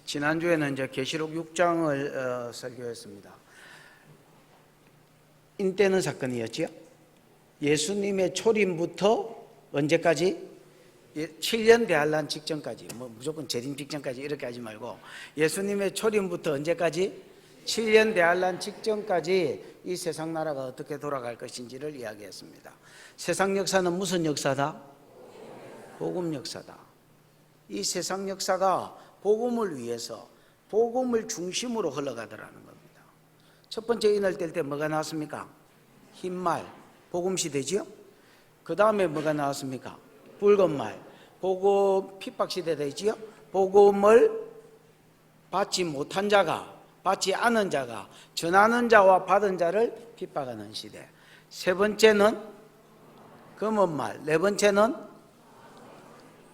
지난주에는 이제 계시록 6장을 설교했습니다. 인때는 사건이었지요. 예수님의 초림부터 언제까지? 7년 대환란 직전까지, 무조건 재림 직전까지 이렇게 하지 말고 예수님의 초림부터 언제까지? 7년 대환란 직전까지 이 세상 나라가 어떻게 돌아갈 것인지를 이야기했습니다. 세상 역사는 무슨 역사다? 복음 역사다. 이 세상 역사가 복음을 위해서 복음을 중심으로 흘러가더라는 겁니다. 첫 번째 인을 뗄 때 뭐가 나왔습니까? 흰말, 복음 시대지요. 그 다음에 뭐가 나왔습니까? 붉은 말, 복음 핍박 시대 되지요. 복음을 받지 못한 자가, 받지 않은 자가, 전하는 자와 받은 자를 핍박하는 시대. 세 번째는 검은 말, 네 번째는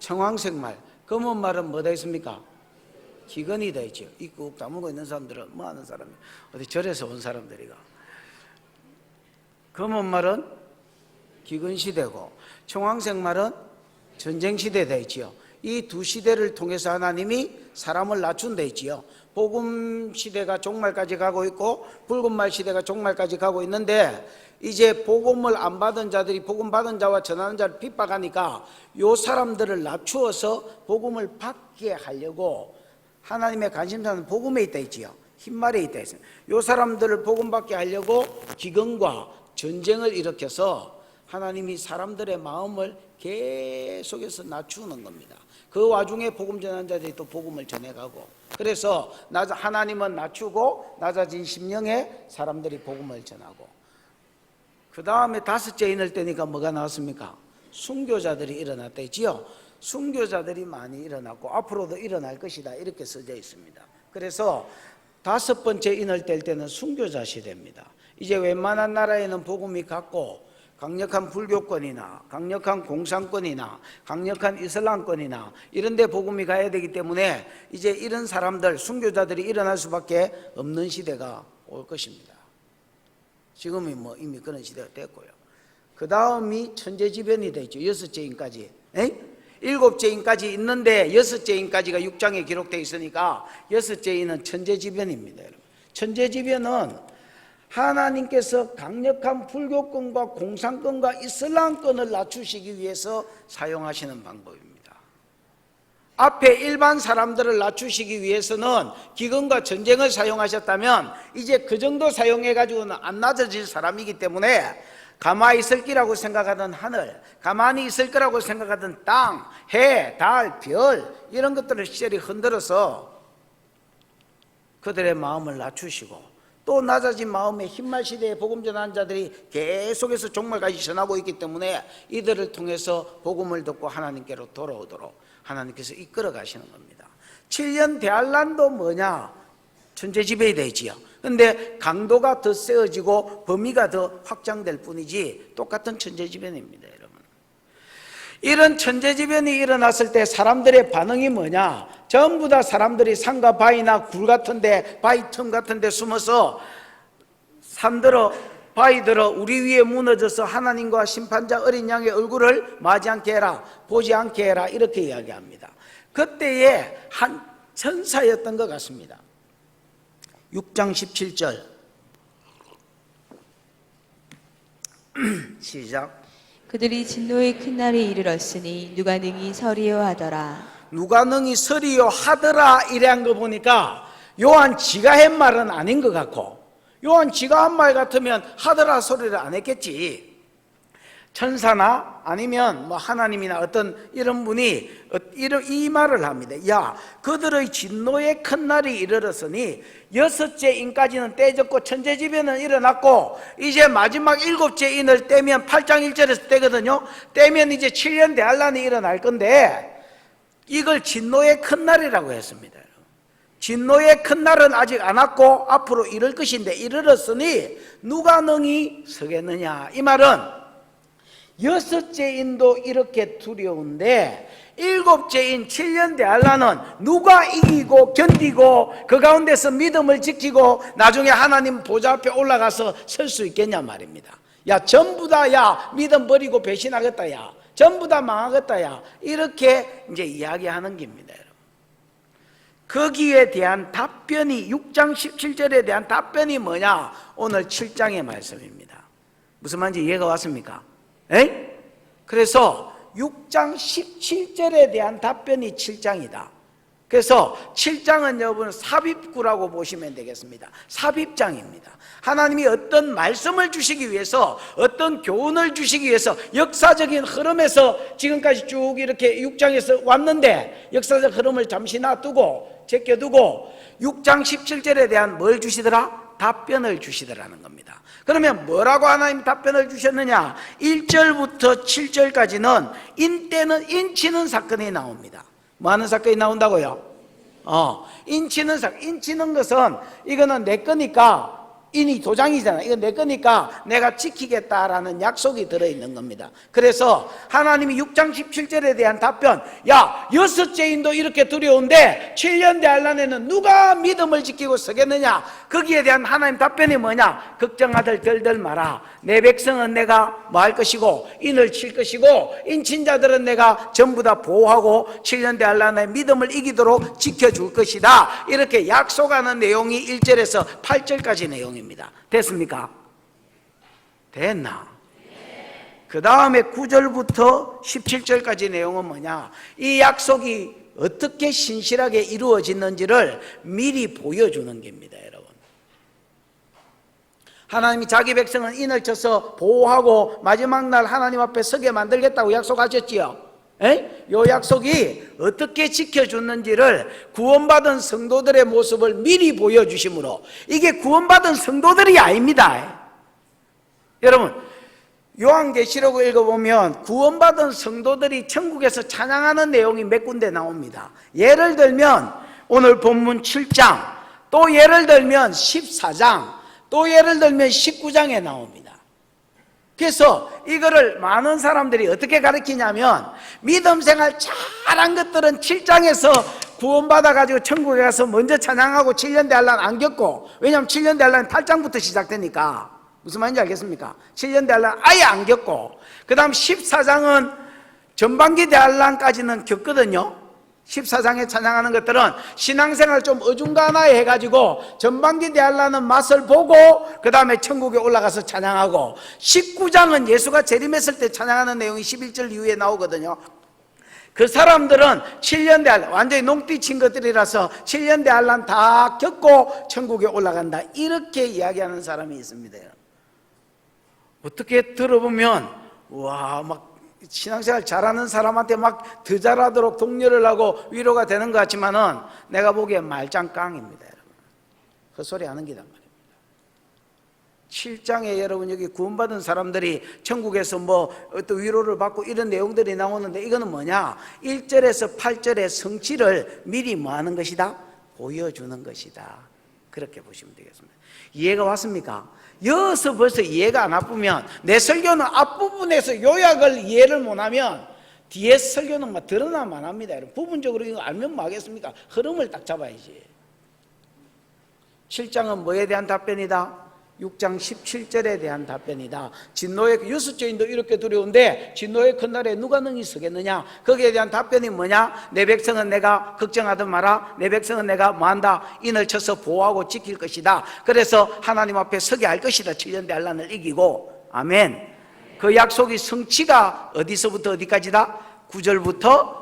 청황색 말. 검은 말은 뭐가 있습니까? 기근이 되어 있죠. 입국 다물고 있는 사람들은 뭐 하는 사람이에요? 어디 절에서 온 사람들이가. 검은 말은 기근 시대고 청황색 말은 전쟁 시대 되어 있지요. 이 두 시대를 통해서 하나님이 사람을 낮춘 데 있지요. 복음 시대가 종말까지 가고 있고 붉은 말 시대가 종말까지 가고 있는데, 이제 복음을 안 받은 자들이 복음 받은 자와 전하는 자를 핍박하니까 요 사람들을 낮추어서 복음을 받게 하려고 하나님의 관심사는 복음에 있다 있지요. 흰말에 있다 있어요. 요 사람들을 복음 받게 하려고 기근과 전쟁을 일으켜서 하나님이 사람들의 마음을 계속해서 낮추는 겁니다. 그 와중에 복음 전하는 자들이 또 복음을 전해가고, 그래서 하나님은 낮추고 낮아진 심령에 사람들이 복음을 전하고, 그 다음에 다섯째 인을 떼니까 뭐가 나왔습니까? 순교자들이 일어났다 했지요. 순교자들이 많이 일어났고 앞으로도 일어날 것이다 이렇게 써져 있습니다. 그래서 다섯 번째 인을 뗄 때는 순교자 시대입니다. 이제 웬만한 나라에는 복음이 갔고 강력한 불교권이나 강력한 공산권이나 강력한 이슬람권이나 이런 데 복음이 가야 되기 때문에 이제 이런 사람들, 순교자들이 일어날 수밖에 없는 시대가 올 것입니다. 지금이 이미 그런 시대가 됐고요. 그 다음이 천재지변이 되죠. 여섯째 인까지. 일곱째 인까지 있는데 여섯째 인까지가 6장에 기록되어 있으니까 여섯째 인은 천재지변입니다. 여러분. 천재지변은 하나님께서 강력한 불교권과 공산권과 이슬람권을 낮추시기 위해서 사용하시는 방법입니다. 앞에 일반 사람들을 낮추시기 위해서는 기근과 전쟁을 사용하셨다면 이제 그 정도 사용해가지고는 안 낮아질 사람이기 때문에 가만히 있을 거라고 생각하던 하늘, 가만히 있을 거라고 생각하던 땅, 해, 달, 별 이런 것들을 시절이 흔들어서 그들의 마음을 낮추시고, 또 낮아진 마음에 흰말 시대의 복음 전하는 자들이 계속해서 종말까지 전하고 있기 때문에 이들을 통해서 복음을 듣고 하나님께로 돌아오도록 하나님께서 이끌어 가시는 겁니다. 7년 대환란도 뭐냐? 천재지변이 되지요. 근데 강도가 더 세워지고 범위가 더 확장될 뿐이지 똑같은 천재지변입니다. 여러분, 이런 천재지변이 일어났을 때 사람들의 반응이 뭐냐? 전부 다 사람들이 산과 바위나 굴 같은데, 바위 틈 같은데 숨어서 산들어 바위들어 우리 위에 무너져서 하나님과 심판자 어린 양의 얼굴을 맞지 않게 해라, 보지 않게 해라 이렇게 이야기합니다. 그때의 한 천사였던 것 같습니다. 6장 17절 시작. 그들이 진노의 큰 날이 이르렀으니 누가 능히 서리요 하더라. 누가 능히 서리요 하더라 이래 한 거 보니까 요한 지가 한 말은 아닌 것 같고, 요한 지가 한 말 같으면 하더라 소리를 안 했겠지. 천사나 아니면 하나님이나 어떤 이런 분이 이 말을 합니다. 야, 그들의 진노의 큰 날이 이르렀으니 여섯째 인까지는 떼졌고 천재지변은 일어났고 이제 마지막 일곱째 인을 떼면 8장 1절에서 떼거든요. 떼면 이제 7년 대환란이 일어날 건데 이걸 진노의 큰 날이라고 했습니다. 진노의 큰 날은 아직 안 왔고 앞으로 이를 것인데 이르렀으니 누가 능히 서겠느냐. 이 말은 여섯째 인도 이렇게 두려운데 일곱째 인 7년 대환란은 누가 이기고 견디고 그 가운데서 믿음을 지키고 나중에 하나님 보좌 앞에 올라가서 설 수 있겠냐 말입니다. 야, 전부 다 야 믿음 버리고 배신하겠다, 야 전부 다 망하겠다야. 이렇게 이제 이야기하는 겁니다, 여러분. 거기에 대한 답변이 6장 17절에 대한 답변이 뭐냐? 오늘 7장의 말씀입니다. 무슨 말인지 이해가 왔습니까? 에이? 그래서 6장 17절에 대한 답변이 7장이다. 그래서 7장은 여러분 삽입구라고 보시면 되겠습니다. 삽입장입니다. 하나님이 어떤 말씀을 주시기 위해서, 어떤 교훈을 주시기 위해서 역사적인 흐름에서 지금까지 쭉 이렇게 6장에서 왔는데, 역사적 흐름을 잠시 놔두고 제껴두고 6장 17절에 대한 뭘 주시더라? 답변을 주시더라는 겁니다. 그러면 뭐라고 하나님 답변을 주셨느냐? 1절부터 7절까지는 인치는 사건이 나옵니다. 뭐 하는 사건이 나온다고요? 인치는 사건. 인치는 것은 이거는 내 거니까, 인이 도장이잖아. 이건 내 거니까 내가 지키겠다라는 약속이 들어있는 겁니다. 그래서 하나님이 6장 17절에 대한 답변, 야, 6째 인도 이렇게 두려운데 7년 대환란에는 누가 믿음을 지키고 서겠느냐? 거기에 대한 하나님 답변이 뭐냐? 걱정하들 들들 마라. 내 백성은 내가 뭐 할 것이고 인을 칠 것이고 인친자들은 내가 전부 다 보호하고 7년 대환란에 믿음을 이기도록 지켜줄 것이다. 이렇게 약속하는 내용이 1절에서 8절까지 내용입니다. 됐습니까? 됐나? 그 다음에 9절부터 17절까지 내용은 뭐냐? 이 약속이 어떻게 신실하게 이루어지는지를 미리 보여주는 겁니다, 여러분. 하나님이 자기 백성은 인을 쳐서 보호하고 마지막 날 하나님 앞에 서게 만들겠다고 약속하셨지요. 이 약속이 어떻게 지켜줬는지를 구원받은 성도들의 모습을 미리 보여주심으로, 이게 구원받은 성도들이 아닙니다. 여러분, 요한계시록 읽어보면 구원받은 성도들이 천국에서 찬양하는 내용이 몇 군데 나옵니다. 예를 들면 오늘 본문 7장, 또 예를 들면 14장, 또 예를 들면 19장에 나옵니다. 그래서 이거를 많은 사람들이 어떻게 가르치냐면, 믿음 생활 잘한 것들은 7장에서 구원받아가지고 천국에 가서 먼저 찬양하고 7년 대환란 안 겪고, 왜냐하면 7년 대환란은 8장부터 시작되니까. 무슨 말인지 알겠습니까? 7년 대환란 아예 안 겪고, 그 다음 14장은 전반기 대환란까지는 겪거든요. 14장에 찬양하는 것들은 신앙생활 좀 어중간하게 해가지고 전반기 대환란은 맛을 보고 그 다음에 천국에 올라가서 찬양하고, 19장은 예수가 재림했을 때 찬양하는 내용이 11절 이후에 나오거든요. 그 사람들은 7년 대환란, 완전히 농띠 친 것들이라서 7년 대환란 다 겪고 천국에 올라간다, 이렇게 이야기하는 사람이 있습니다. 어떻게 들어보면 와, 막 신앙생활 잘하는 사람한테 막 더 잘하도록 독려를 하고 위로가 되는 것 같지만은 내가 보기엔 말짱깡입니다, 여러분. 헛소리 하는 기단 말입니다. 7장에 여러분 여기 구원받은 사람들이 천국에서 뭐 어떤 위로를 받고 이런 내용들이 나오는데, 이거는 뭐냐? 1절에서 8절의 성취를 미리 뭐 하는 것이다? 보여주는 것이다. 그렇게 보시면 되겠습니다. 이해가 왔습니까? 여기서 벌써 이해가 안 와쁘면, 내 설교는 앞부분에서 요약을 이해를 못하면 뒤에 설교는 막 드러나만 합니다. 부분적으로 이거 알면 뭐 하겠습니까? 흐름을 딱 잡아야지. 7장은 뭐에 대한 답변이다? 6장 17절에 대한 답변이다. 진노의 6째 인도 이렇게 두려운데 진노의 큰 날에 누가 능히 서겠느냐? 거기에 대한 답변이 뭐냐? 내 백성은 내가 걱정하든 마라. 내 백성은 내가 뭐한다? 인을 쳐서 보호하고 지킬 것이다. 그래서 하나님 앞에 서게 할 것이다. 7년 대환란을 이기고. 아멘. 그 약속이 성취가 어디서부터 어디까지다? 9절부터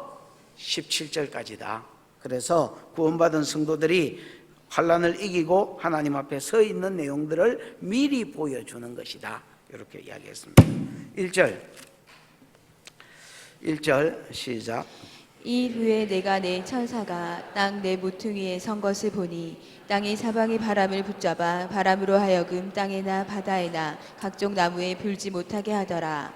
17절까지다. 그래서 구원받은 성도들이 환란을 이기고 하나님 앞에 서 있는 내용들을 미리 보여주는 것이다. 이렇게 이야기했습니다. 1절 시작. 이 후에 내가 내 천사가 땅 내 모퉁이에 선 것을 보니 땅의 사방이 바람을 붙잡아 바람으로 하여금 땅에나 바다에나 각종 나무에 불지 못하게 하더라.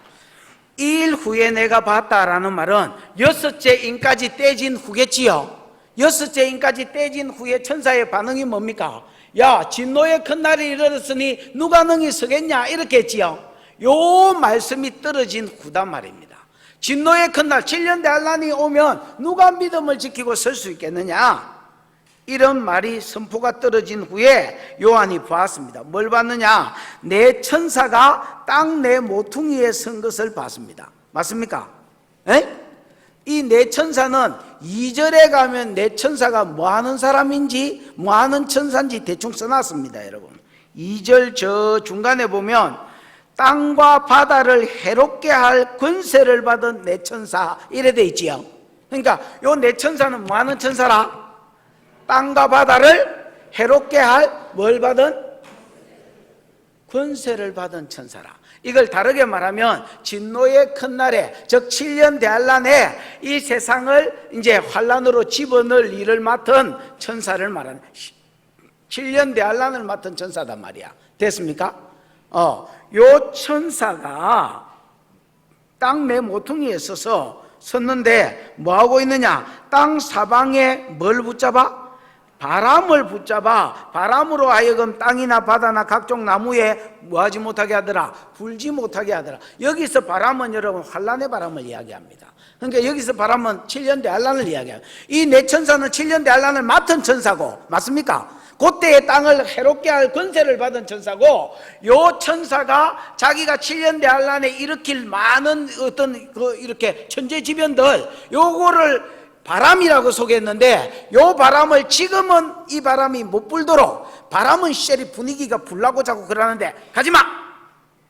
2일 후에 내가 봤다라는 말은 6째 인까지 떼진 후겠지요. 6째 인까지 떼진 후에 천사의 반응이 뭡니까? 야, 진노의 큰 날이 이르렀으니 누가 능히 서겠냐? 이렇게 했지요. 요 말씀이 떨어진 후단 말입니다. 진노의 큰 날, 7년 대환란이 오면 누가 믿음을 지키고 설 수 있겠느냐? 이런 말이 선포가 떨어진 후에 요한이 보았습니다. 뭘 봤느냐? 내 천사가 땅 내 모퉁이에 선 것을 봤습니다. 맞습니까? 이 네 천사는 2절에 가면 네 천사가 뭐 하는 사람인지 뭐 하는 천사인지 대충 써놨습니다. 여러분 2절 저 중간에 보면 땅과 바다를 해롭게 할 권세를 받은 네 천사 이래 돼 있지요. 그러니까 요 네 천사는 뭐 하는 천사라? 땅과 바다를 해롭게 할 뭘 받은? 권세를 받은 천사라. 이걸 다르게 말하면 진노의 큰 날에 즉 7년 대환란에 이 세상을 이제 환란으로 집어넣을 일을 맡은 천사를 말하는 7년 대환란을 맡은 천사단 말이야. 됐습니까? 요 천사가 땅 내 모퉁이에 서서 섰는데 뭐 하고 있느냐? 땅 사방에 뭘 붙잡아? 바람을 붙잡아 바람으로 하여금 땅이나 바다나 각종 나무에 뭐하지 못하게 하더라? 불지 못하게 하더라. 여기서 바람은 여러분 환란의 바람을 이야기합니다. 그러니까 여기서 바람은 7년 대환란을 이야기합니다. 이 네 천사는 7년 대환란을 맡은 천사고 맞습니까? 그때의 땅을 해롭게 할 권세를 받은 천사고 요 천사가 자기가 7년 대환란에 일으킬 많은 어떤 이렇게 천재지변들 요거를 바람이라고 소개했는데 요 바람을 지금은 이 바람이 못 불도록 바람은 쉘이 분위기가 불나고 자고 그러는데 가지마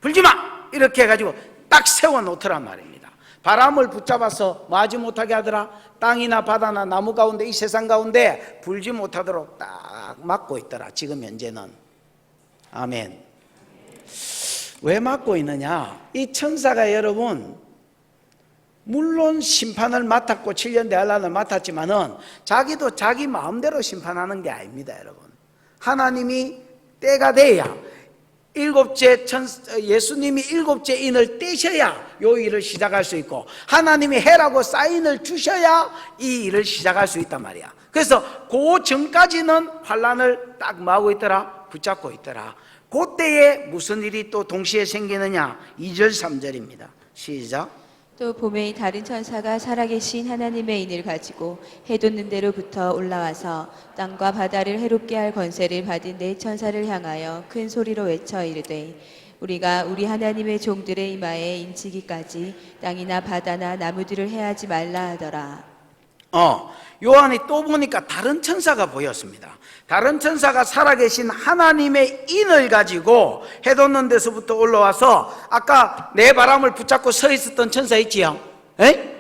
불지마 이렇게 해가지고 딱 세워놓더란 말입니다. 바람을 붙잡아서 뭐 하지 못하게 하더라? 땅이나 바다나 나무 가운데 이 세상 가운데 불지 못하도록 딱 막고 있더라. 지금 현재는. 아멘. 왜 막고 있느냐? 이 천사가 여러분 물론 심판을 맡았고 7년 대환란을 맡았지만은 자기도 자기 마음대로 심판하는 게 아닙니다. 여러분 하나님이 때가 돼야 예수님이 7째 인을 떼셔야 요 일을 시작할 수 있고 하나님이 해라고 사인을 주셔야 이 일을 시작할 수 있단 말이야. 그래서 그 전까지는 환란을 딱 뭐하고 있더라? 붙잡고 있더라. 그때에 무슨 일이 또 동시에 생기느냐? 2절 3절입니다 시작. 또 봄에 다른 천사가 살아계신 하나님의 인을 가지고 해돋는 데로부터 올라와서 땅과 바다를 해롭게 할 권세를 받은 네 천사를 향하여 큰 소리로 외쳐 이르되 우리가 우리 하나님의 종들의 이마에 인치기까지 땅이나 바다나 나무들을 해하지 말라 하더라. 요한이 또 보니까 다른 천사가 보였습니다. 다른 천사가 살아계신 하나님의 인을 가지고 해돋는 데서부터 올라와서 아까 내 바람을 붙잡고 서 있었던 천사 있지요?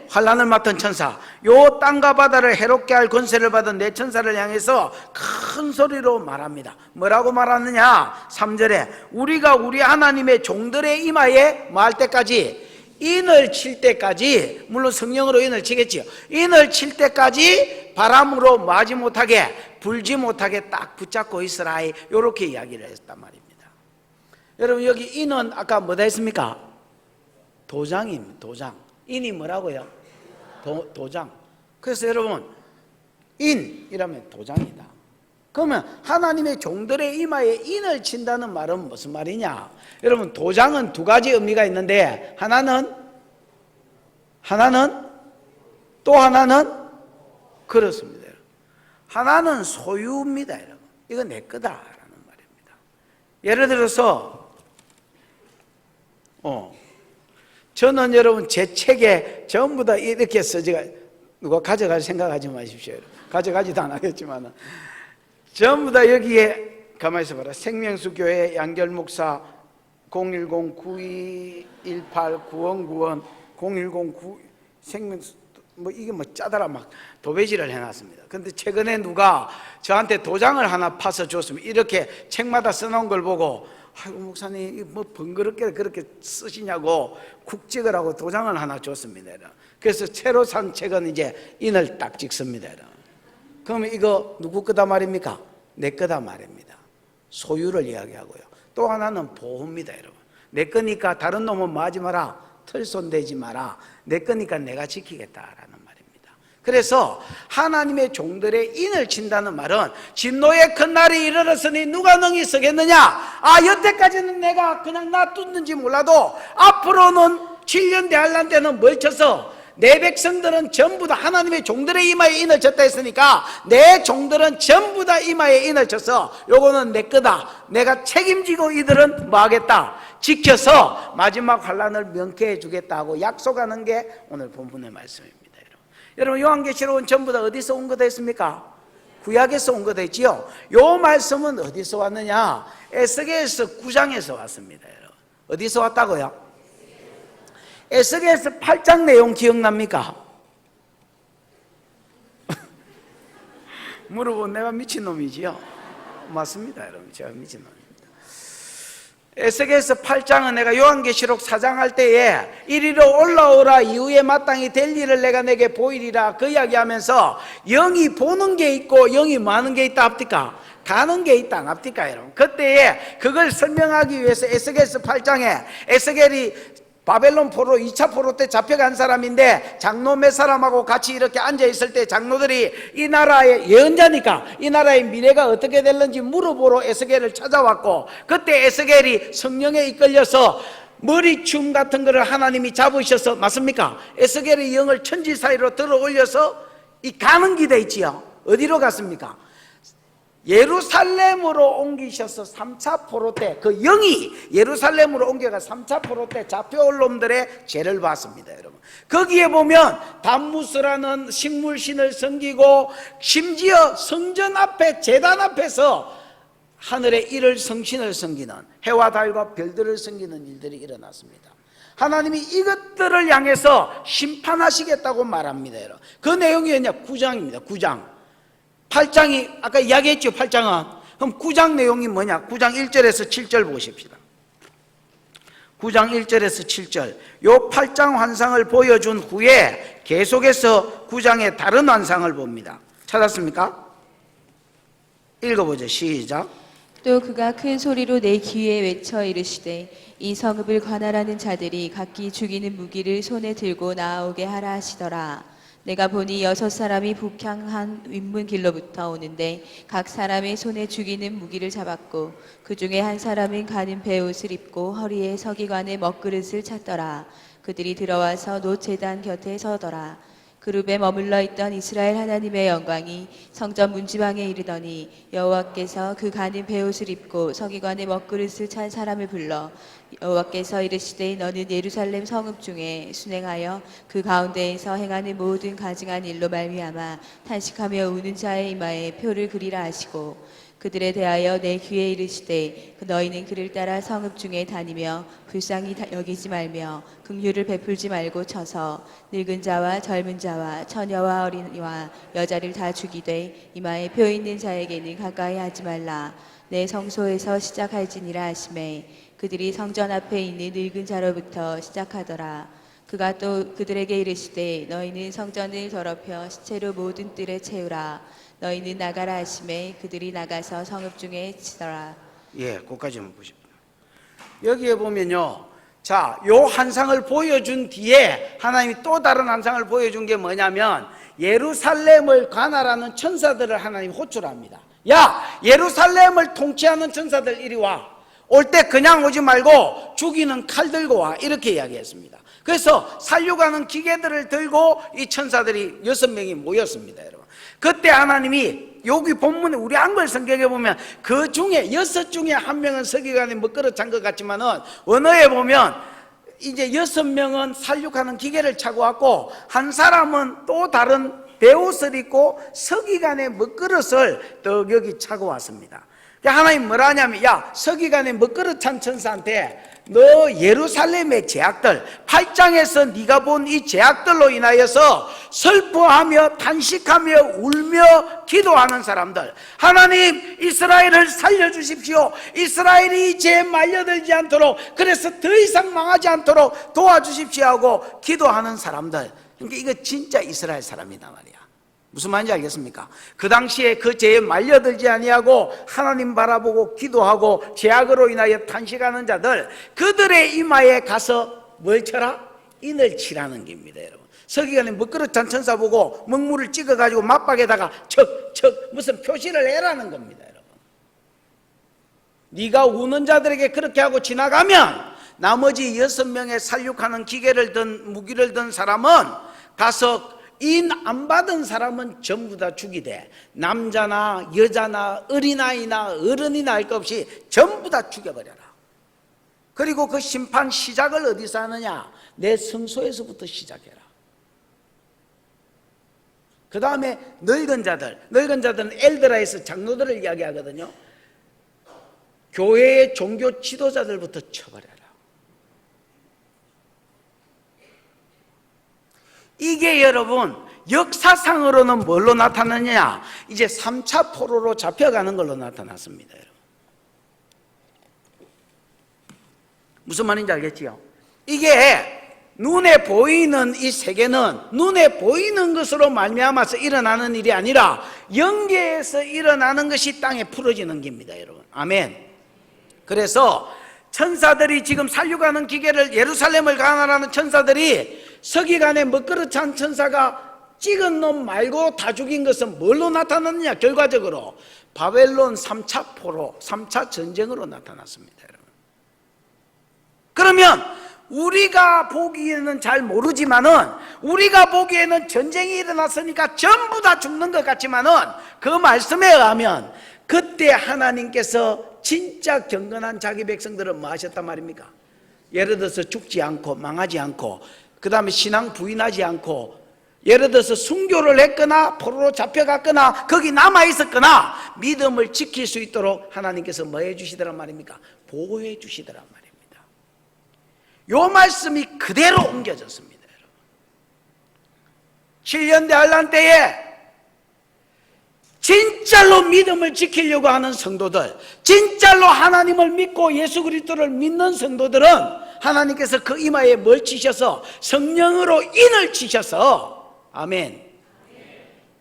환란을 맡은 천사 요 땅과 바다를 해롭게 할 권세를 받은 네 천사를 향해서 큰 소리로 말합니다. 뭐라고 말하느냐? 3절에 우리가 우리 하나님의 종들의 이마에 뭐 할 때까지? 인을 칠 때까지, 물론 성령으로 인을 치겠지요. 인을 칠 때까지 바람으로 뭐하지 못하게, 불지 못하게 딱 붙잡고 있으라. 이렇게 이야기를 했단 말입니다. 여러분 여기 인은 아까 뭐다 했습니까? 도장입니다. 도장. 인이 뭐라고요? 도장. 그래서 여러분 인이라면 도장이다. 그러면 하나님의 종들의 이마에 인을 친다는 말은 무슨 말이냐? 여러분 도장은 두 가지 의미가 있는데 하나는 또 하나는 그렇습니다. 하나는 소유입니다. 여러분 이거 내 거다라는 말입니다. 예를 들어서 저는 여러분 제 책에 전부 다 이렇게 써지가 누가 가져갈 생각하지 마십시오. 가져가지도 않았겠지만 전부 다 여기에 가만히 있어봐라. 생명수교회 양결목사 010-9218-9191 010-9 생명수 뭐 이게 뭐 짜다라 막 도배지를 해놨습니다. 근데 최근에 누가 저한테 도장을 하나 파서 줬습니다. 이렇게 책마다 써놓은 걸 보고 아이고 목사님 뭐 번거롭게 그렇게 쓰시냐고 쿡 찍으라고 도장을 하나 줬습니다. 그래서 새로 산 책은 이제 인을 딱 찍습니다. 그러면 이거 누구 거다 말입니까? 내 거다 말입니다. 소유를 이야기하고요. 또 하나는 보호입니다. 여러분 내 거니까 다른 놈은 뭐 하지 마라? 털손대지 마라. 내 거니까 내가 지키겠다라는 말입니다. 그래서 하나님의 종들의 인을 친다는 말은 진노의 큰 날이 이르렀으니 누가 능히 서겠느냐? 여태까지는 내가 그냥 놔뒀는지 몰라도 앞으로는 7년 대환란 때는 뭘 쳐서 내 백성들은 전부 다 하나님의 종들의 이마에 인을 쳤다 했으니까 내 종들은 전부 다 이마에 인을 쳤어. 요거는 내 거다. 내가 책임지고 이들은 뭐 하겠다? 지켜서 마지막 환란을 명쾌해 주겠다고 약속하는 게 오늘 본문의 말씀입니다. 여러분, 요한계시록은 전부 다 어디서 온 거 됐습니까? 구약에서 온 거 됐지요. 요 말씀은 어디서 왔느냐? 에스겔서 9장에서 왔습니다. 여러분, 어디서 왔다고요? 에스겔서 8장 내용 기억납니까? 물어보면 내가 미친놈이지요. 맞습니다. 여러분, 제가 미친놈입니다. 에스겔서 8장은 내가 요한계시록 4장 할 때에 이리로 올라오라, 이후에 마땅히 될 일을 내가 내게 보이리라, 그 이야기하면서 영이 보는 게 있고 영이 뭐 하는 게 있다 합니까? 가는 게 있다 안 합니까? 여러분, 그때에 그걸 설명하기 위해서 에스겔서 8장에 에스겔이 바벨론 포로 2차 포로 때 잡혀간 사람인데 장로 몇 사람하고 같이 이렇게 앉아있을 때 장로들이 이 나라의 예언자니까 이 나라의 미래가 어떻게 될는지 물어보러 에스겔을 찾아왔고, 그때 에스겔이 성령에 이끌려서 머리춤 같은 거를 하나님이 잡으셔서, 맞습니까? 에스겔의 영을 천지 사이로 들어 올려서 이 가는 길에 있지요. 어디로 갔습니까? 예루살렘으로 옮기셔서 3차 포로 때 그 영이 예루살렘으로 옮겨가 3차 포로 때 잡혀올 놈들의 죄를 봤습니다. 여러분, 거기에 보면 단무스라는 식물신을 섬기고 심지어 성전 앞에 제단 앞에서 하늘의 일을 성신을 섬기는, 해와 달과 별들을 섬기는 일들이 일어났습니다. 하나님이 이것들을 향해서 심판하시겠다고 말합니다. 여러분, 그 내용이 뭐냐? 9장입니다. 9장. 8장이 아까 이야기했죠. 8장은. 그럼 9장 내용이 뭐냐? 9장 1절에서 7절 보십시다. 9장 1절에서 7절. 요 8장 환상을 보여준 후에 계속해서 9장의 다른 환상을 봅니다. 찾았습니까? 읽어보죠. 시작. 또 그가 큰 소리로 내 귀에 외쳐 이르시되 이 성읍을 관할하는 자들이 각기 죽이는 무기를 손에 들고 나아오게 하라 하시더라. 내가 보니 6사람이 북향한 윗문길로부터 오는데 각 사람의 손에 죽이는 무기를 잡았고 그 중에 한 사람은 가는 베옷을 입고 허리에 서기관의 먹그릇을 찼더라. 그들이 들어와서 놋 제단 곁에 서더라. 그룹에 머물러 있던 이스라엘 하나님의 영광이 성전 문지방에 이르더니 여호와께서 그 가는 베옷을 입고 서기관의 먹그릇을 찬 사람을 불러 여호와께서 이르시되 너는 예루살렘 성읍 중에 순행하여 그 가운데에서 행하는 모든 가증한 일로 말미암아 탄식하며 우는 자의 이마에 표를 그리라 하시고 그들에 대하여 내 귀에 이르시되 너희는 그를 따라 성읍 중에 다니며 불쌍히 여기지 말며 긍휼을 베풀지 말고 쳐서 늙은 자와 젊은 자와 처녀와 어린이와 여자를 다 죽이되 이마에 표 있는 자에게는 가까이 하지 말라. 내 성소에서 시작할지니라 하시매 그들이 성전 앞에 있는 늙은 자로부터 시작하더라. 그가 또 그들에게 이르시되 너희는 성전을 더럽혀 시체로 모든 뜰에 채우라. 너희는 나가라 하시매 그들이 나가서 성읍 중에 치더라. 예, 거기까지만 보십시오. 여기에 보면요, 자, 요 환상을 보여준 뒤에 하나님이 또 다른 환상을 보여준 게 뭐냐면 예루살렘을 관할하는 천사들을 하나님이 호출합니다. 야, 예루살렘을 통치하는 천사들 이리 와. 올 때 그냥 오지 말고 죽이는 칼 들고 와. 이렇게 이야기했습니다. 그래서 살려가는 기계들을 들고 이 천사들이 6명이 모였습니다. 여러분, 그때 하나님이 여기 본문에 우리 한글 성경에 보면 그 중에 6 중에 1명은 서기관의 먹그릇 찬 것 같지만은 원어에 보면 이제 6명은 살육하는 기계를 차고 왔고 한 사람은 또 다른 베옷을 입고 서기관의 먹그릇을 또 여기 차고 왔습니다. 하나님 뭐라 하냐면 야, 서기관의 먹그릇 찬 천사한테 너 예루살렘의 죄악들 8장에서 네가 본 이 죄악들로 인하여서 슬퍼하며 탄식하며 울며 기도하는 사람들, 하나님 이스라엘을 살려주십시오. 이스라엘이 죄에 말려들지 않도록, 그래서 더 이상 망하지 않도록 도와주십시오 하고 기도하는 사람들. 그러니까 이거 진짜 이스라엘 사람이다 말이야. 무슨 말인지 알겠습니까? 그 당시에 그 죄에 말려들지 아니하고 하나님 바라보고 기도하고 죄악으로 인하여 탄식하는 자들, 그들의 이마에 가서 뭘 쳐라? 인을 치라는 겁니다. 여러분, 서기관이 먹그릇 찬 천사 보고 먹물을 찍어가지고 맞박에다가 척척 무슨 표시를 해라는 겁니다. 여러분, 네가 우는 자들에게 그렇게 하고 지나가면 나머지 6명의 살육하는 기계를 든 무기를 든 사람은 가서 인 안 받은 사람은 전부 다 죽이되 남자나 여자나 어린아이나 어른이나 할 것 없이 전부 다 죽여버려라. 그리고 그 심판 시작을 어디서 하느냐? 내 성소에서부터 시작해라. 그 다음에 늙은 자들은 엘드라에서 장로들을 이야기하거든요. 교회의 종교 지도자들부터 쳐버려라. 이게 여러분 역사상으로는 뭘로 나타나느냐? 이제 3차 포로로 잡혀가는 걸로 나타났습니다. 여러분. 무슨 말인지 알겠지요? 이게 눈에 보이는 이 세계는 눈에 보이는 것으로 말미암아서 일어나는 일이 아니라 영계에서 일어나는 것이 땅에 풀어지는 겁니다, 여러분. 아멘. 그래서 천사들이 지금 살려가는 기계를 예루살렘을 가나라는 천사들이 서기관에 먹그릇 찬 천사가 찍은 놈 말고 다 죽인 것은 뭘로 나타났느냐? 결과적으로 바벨론 3차 포로, 3차 전쟁으로 나타났습니다, 여러분. 그러면 우리가 보기에는 잘 모르지만은 우리가 보기에는 전쟁이 일어났으니까 전부 다 죽는 것 같지만은 그 말씀에 의하면 그때 하나님께서 진짜 경건한 자기 백성들은 뭐 하셨단 말입니까? 예를 들어서 죽지 않고 망하지 않고 그 다음에 신앙 부인하지 않고 예를 들어서 순교를 했거나 포로로 잡혀갔거나 거기 남아있었거나 믿음을 지킬 수 있도록 하나님께서 뭐 해주시더란 말입니까? 보호해 주시더란 말입니다. 요 말씀이 그대로 옮겨졌습니다, 여러분. 7년 대환란 때에 진짜로 믿음을 지키려고 하는 성도들, 진짜로 하나님을 믿고 예수 그리스도를 믿는 성도들은 하나님께서 그 이마에 뭘 치셔서 성령으로 인을 치셔서 아멘.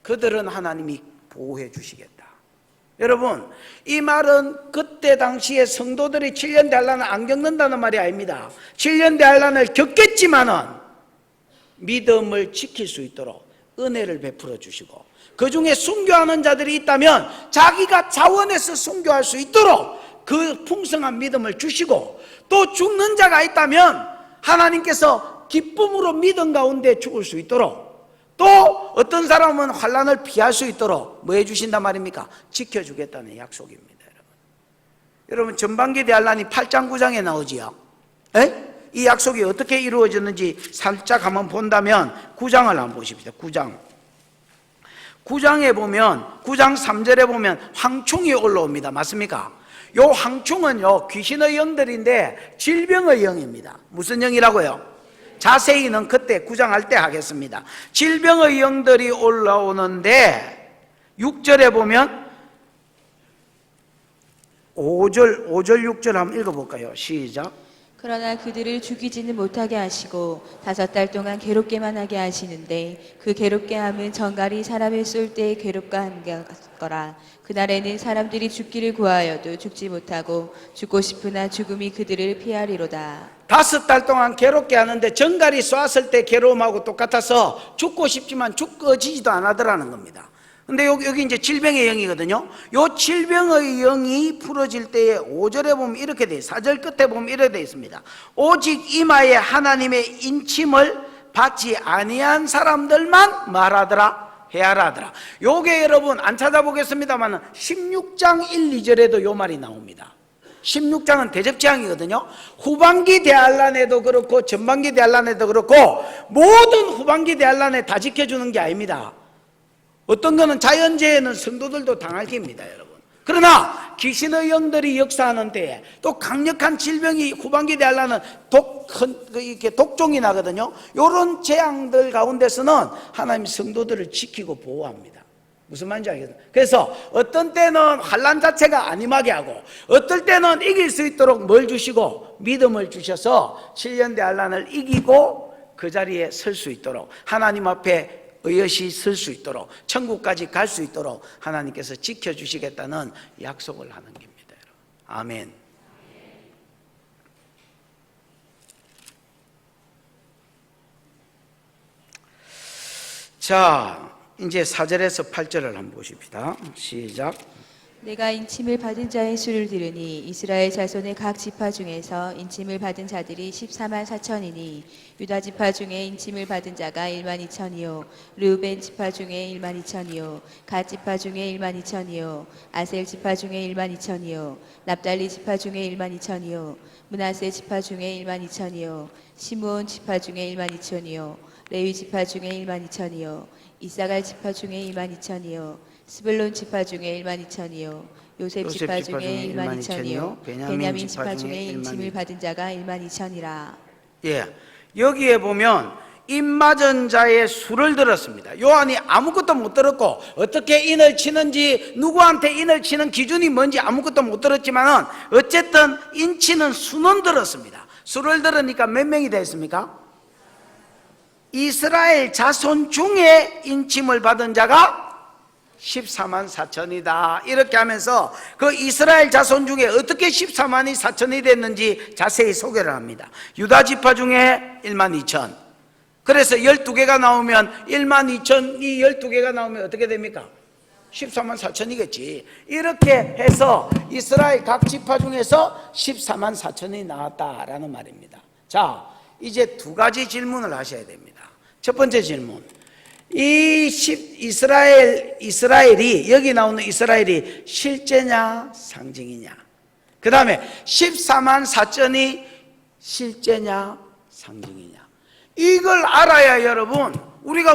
그들은 하나님이 보호해 주시겠다. 여러분, 이 말은 그때 당시에 성도들이 7년 대환란을 안 겪는다는 말이 아닙니다. 7년 대환란을 겪겠지만은 믿음을 지킬 수 있도록 은혜를 베풀어 주시고 그 중에 순교하는 자들이 있다면 자기가 자원해서 순교할 수 있도록 그 풍성한 믿음을 주시고 또 죽는 자가 있다면 하나님께서 기쁨으로 믿음 가운데 죽을 수 있도록 또 어떤 사람은 환난을 피할 수 있도록 뭐 해주신단 말입니까? 지켜주겠다는 약속입니다. 여러분 전반기 대환란이 8장 9장에 나오지요. 이 약속이 어떻게 이루어졌는지 살짝 한번 본다면 9장을 한번 보십시오. 9장에 보면 9장 3절에 보면 황충이 올라옵니다. 맞습니까? 요 황충은요 귀신의 영들인데 질병의 영입니다. 무슨 영이라고요? 자세히는 그때 9장 할 때 하겠습니다. 질병의 영들이 올라오는데 6절에 보면 5절 6절 한번 읽어볼까요? 시작. 그러나 그들을 죽이지는 못하게 하시고 5달 동안 괴롭게만 하게 하시는데 그 괴롭게 함은 정갈이 사람을 쏠 때의 괴롭과 함같거라. 그날에는 사람들이 죽기를 구하여도 죽지 못하고 죽고 싶으나 죽음이 그들을 피하리로다. 5달 동안 괴롭게 하는데 정갈이 쏘았을 때 괴로움하고 똑같아서 죽고 싶지만 죽어지지도 않았더라는 겁니다. 근데 여기 이제 질병의 영이거든요. 요 질병의 영이 풀어질 때에 5절에 보면 이렇게 돼 있어요. 4절 끝에 보면 이렇게 돼 있습니다. 오직 이마에 하나님의 인침을 받지 아니한 사람들만 말하더라 헤아라더라. 요게 여러분 안 찾아보겠습니다만 16장 1, 2절에도 요 말이 나옵니다. 16장은 대접재앙이거든요. 후반기 대환란에도 그렇고 전반기 대환란에도 그렇고 모든 후반기 대환란에 다 지켜주는 게 아닙니다. 어떤 거는 자연재해는 성도들도 당할 겁니다, 여러분. 그러나 귀신의 영들이 역사하는 때에 또 강력한 질병이 후반기 대환란은 이렇게 독종이 나거든요. 이런 재앙들 가운데서는 하나님 성도들을 지키고 보호합니다. 무슨 말인지 알겠어요? 그래서 어떤 때는 환난 자체가 안 임하게 하고 어떨 때는 이길 수 있도록 뭘 주시고 믿음을 주셔서 7년 대환란을 이기고 그 자리에 설 수 있도록 하나님 앞에 의젓이 설 수 있도록 천국까지 갈 수 있도록 하나님께서 지켜주시겠다는 약속을 하는 겁니다. 아멘. 자, 이제 4절에서 8절을 한번 보십시다. 시작. 내가 인침을 받은 자의 수를 들으니 이스라엘 자손의 각 지파 중에서 인침을 받은 자들이 14만 4천이니 유다 지파 중에 인침을 받은 자가 1만 2천이요 르우벤 지파 중에 1만 2천이요 갓 지파 중에 1만 2천이요 아셀 지파 중에 1만 2천이요 납달리 지파 중에 1만 2천이요 므낫세 지파 중에 1만 2천이요 시므온 지파 중에 1만 2천이요 레위 지파 중에 1만 2천이요 이사갈 지파 중에 1만 2천이요 스불론 지파 중에 1만 2천이요 요셉 지파 중에 1만 2천이요 베냐민 지파 중에 인침을 받은 자가 1만 2천이라. 예, 여기에 보면 입맞은 자의 수를 들었습니다. 요한이 아무것도 못 들었고 어떻게 인을 치는지 누구한테 인을 치는 기준이 뭔지 아무것도 못 들었지만은 어쨌든 인치는 수는 들었습니다. 수를 들으니까 몇 명이 됐습니까? 이스라엘 자손 중에 인침을 받은 자가 14만 4천이다. 이렇게 하면서 그 이스라엘 자손 중에 어떻게 14만이 4천이 됐는지 자세히 소개를 합니다. 유다 지파 중에 1만 2천. 그래서 12개가 나오면 1만 2천이 12개가 나오면 어떻게 됩니까? 14만 4천이겠지. 이렇게 해서 이스라엘 각 지파 중에서 14만 4천이 나왔다라는 말입니다. 자, 이제 두 가지 질문을 하셔야 됩니다. 첫 번째 질문. 이스라엘이 여기 나오는 이스라엘이 실제냐 상징이냐? 그 다음에 14만 4천이 실제냐 상징이냐? 이걸 알아야 여러분 우리가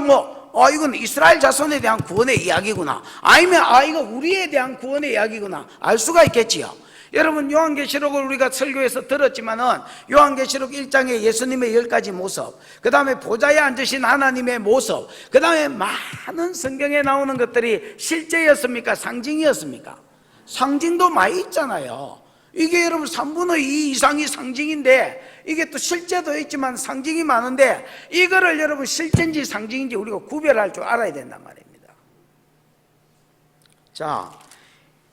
이건 이스라엘 자손에 대한 구원의 이야기구나, 아니면 이거 우리에 대한 구원의 이야기구나 알 수가 있겠지요. 여러분 요한계시록을 우리가 설교에서 들었지만은 요한계시록 1장에 예수님의 10가지 모습, 그 다음에 보좌에 앉으신 하나님의 모습, 그 다음에 많은 성경에 나오는 것들이 실제였습니까? 상징이었습니까? 상징도 많이 있잖아요. 이게 여러분 3분의 2 이상이 상징인데 이게 또 실제도 있지만 상징이 많은데 이거를 여러분 실제인지 상징인지 우리가 구별할 줄 알아야 된단 말입니다. 자,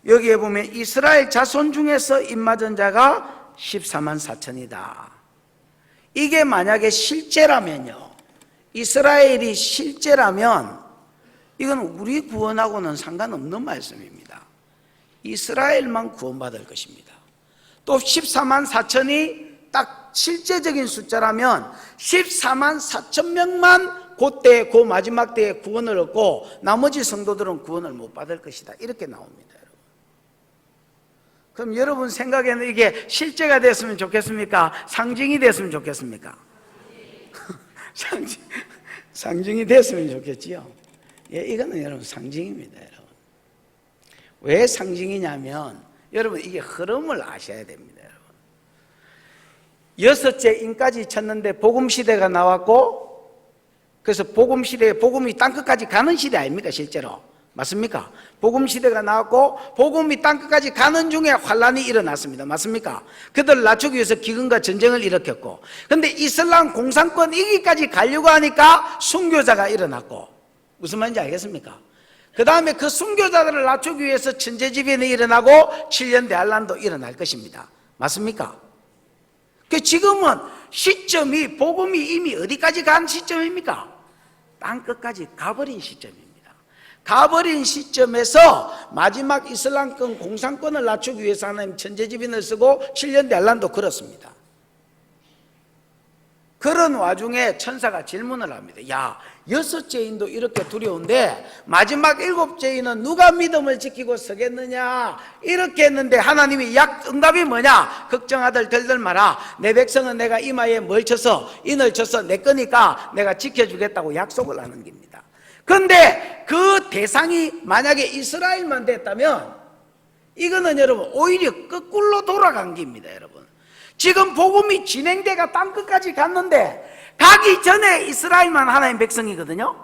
여기에 보면 이스라엘 자손 중에서 입맞은 자가 14만 4천이다. 이게 만약에 실제라면요, 이스라엘이 실제라면 이건 우리 구원하고는 상관없는 말씀입니다. 이스라엘만 구원받을 것입니다. 또 14만 4천이 딱 실제적인 숫자라면 14만 4천 명만 그때 그 마지막 때에 구원을 얻고 나머지 성도들은 구원을 못 받을 것이다. 이렇게 나옵니다. 그럼 여러분 생각에는 이게 실제가 됐으면 좋겠습니까? 상징이 됐으면 좋겠습니까? 상징이 됐으면 좋겠지요. 예, 이거는 여러분 상징입니다. 여러분. 왜 상징이냐면 여러분 이게 흐름을 아셔야 됩니다. 여러분. 6째 인까지 쳤는데 복음 시대가 나왔고, 그래서 복음 시대에 복음이 땅끝까지 가는 시대 아닙니까? 실제로 맞습니까? 복음 시대가 나왔고 복음이 땅끝까지 가는 중에 환란이 일어났습니다. 맞습니까? 그들을 낮추기 위해서 기근과 전쟁을 일으켰고, 근데 이슬람 공산권 이기까지 가려고 하니까 순교자가 일어났고, 무슨 말인지 알겠습니까? 그 다음에 그 순교자들을 낮추기 위해서 천재지변이 일어나고 7년 대환란도 일어날 것입니다. 맞습니까? 그 지금은 시점이 복음이 이미 어디까지 간 시점입니까? 땅끝까지 가버린 시점입니다. 가버린 시점에서 마지막 이슬람권 공산권을 낮추기 위해서 하나님 천재지변을 쓰고 7년 대환란도 걸었습니다. 그런 와중에 천사가 질문을 합니다. 야, 6째 인도 이렇게 두려운데 마지막 7째 인은 누가 믿음을 지키고 서겠느냐? 이렇게 했는데 하나님이 응답이 뭐냐? 걱정하들 들들 마라. 내 백성은 내가 이마에 뭘 쳐서 인을 쳐서 내 거니까 내가 지켜주겠다고 약속을 하는 겁니다. 그런데 그 대상이 만약에 이스라엘만 됐다면 이거는 여러분 오히려 거꾸로 돌아간 겁니다. 여러분, 지금 복음이 진행돼가 땅끝까지 갔는데 가기 전에 이스라엘만 하나님 백성이거든요.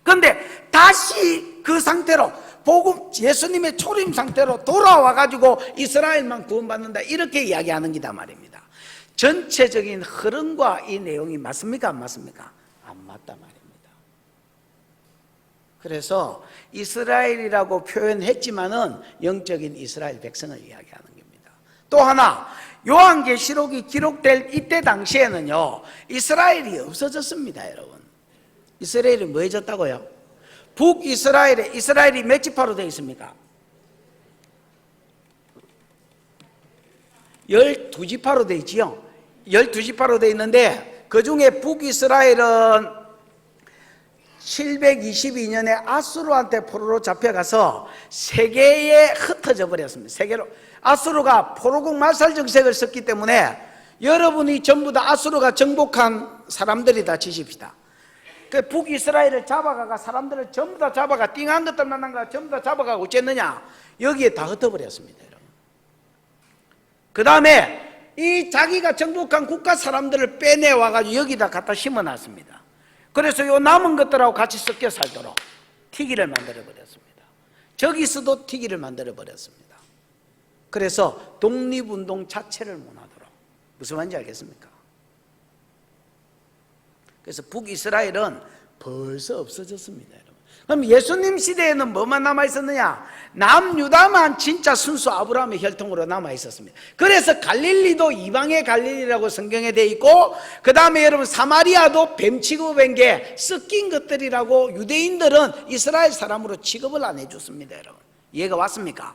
그런데 다시 그 상태로 복음 예수님의 초림 상태로 돌아와 가지고 이스라엘만 구원받는다 이렇게 이야기하는 기다 말입니다. 전체적인 흐름과 이 내용이 맞습니까? 안 맞습니까? 안 맞단 말입니다. 그래서 이스라엘이라고 표현했지만은 영적인 이스라엘 백성을 이야기하는 겁니다. 또 하나, 요한계시록이 기록될 이때 당시에는요 이스라엘이 없어졌습니다. 여러분, 이스라엘이 뭐해졌다고요? 북이스라엘에 이스라엘이 몇 지파로 되어 있습니까? 12지파로 돼 있지요. 12지파로 돼 있는데 그 중에 북이스라엘은 722년에 아수르한테 포로로 잡혀가서 세계에 흩어져 버렸습니다. 세계로. 아수르가 포로국 말살 정책을 썼기 때문에 여러분이 전부 다 아수르가 정복한 사람들이다 치십시다. 그 북이스라엘을 잡아가가 사람들을 전부 다 잡아가 띵한 것들만 난가 전부 다 잡아가고 어쨌느냐 여기에 다 흩어버렸습니다. 여러분. 그 다음에 이 자기가 정복한 국가 사람들을 빼내와가지고 여기다 갖다 심어놨습니다. 그래서 요 남은 것들하고 같이 섞여 살도록 튀기를 만들어버렸습니다. 저기서도 튀기를 만들어버렸습니다. 그래서 독립운동 자체를 못하도록. 무슨 말인지 알겠습니까? 그래서 북이스라엘은 벌써 없어졌습니다. 여러분. 그럼 예수님 시대에는 뭐만 남아있었느냐? 남유다만 진짜 순수 아브라함의 혈통으로 남아있었습니다. 그래서 갈릴리도 이방의 갈릴리라고 성경에 되어 있고 그 다음에 여러분 사마리아도 뱀 취급한 게 섞인 것들이라고 유대인들은 이스라엘 사람으로 취급을 안 해줬습니다. 여러분 이해가 왔습니까?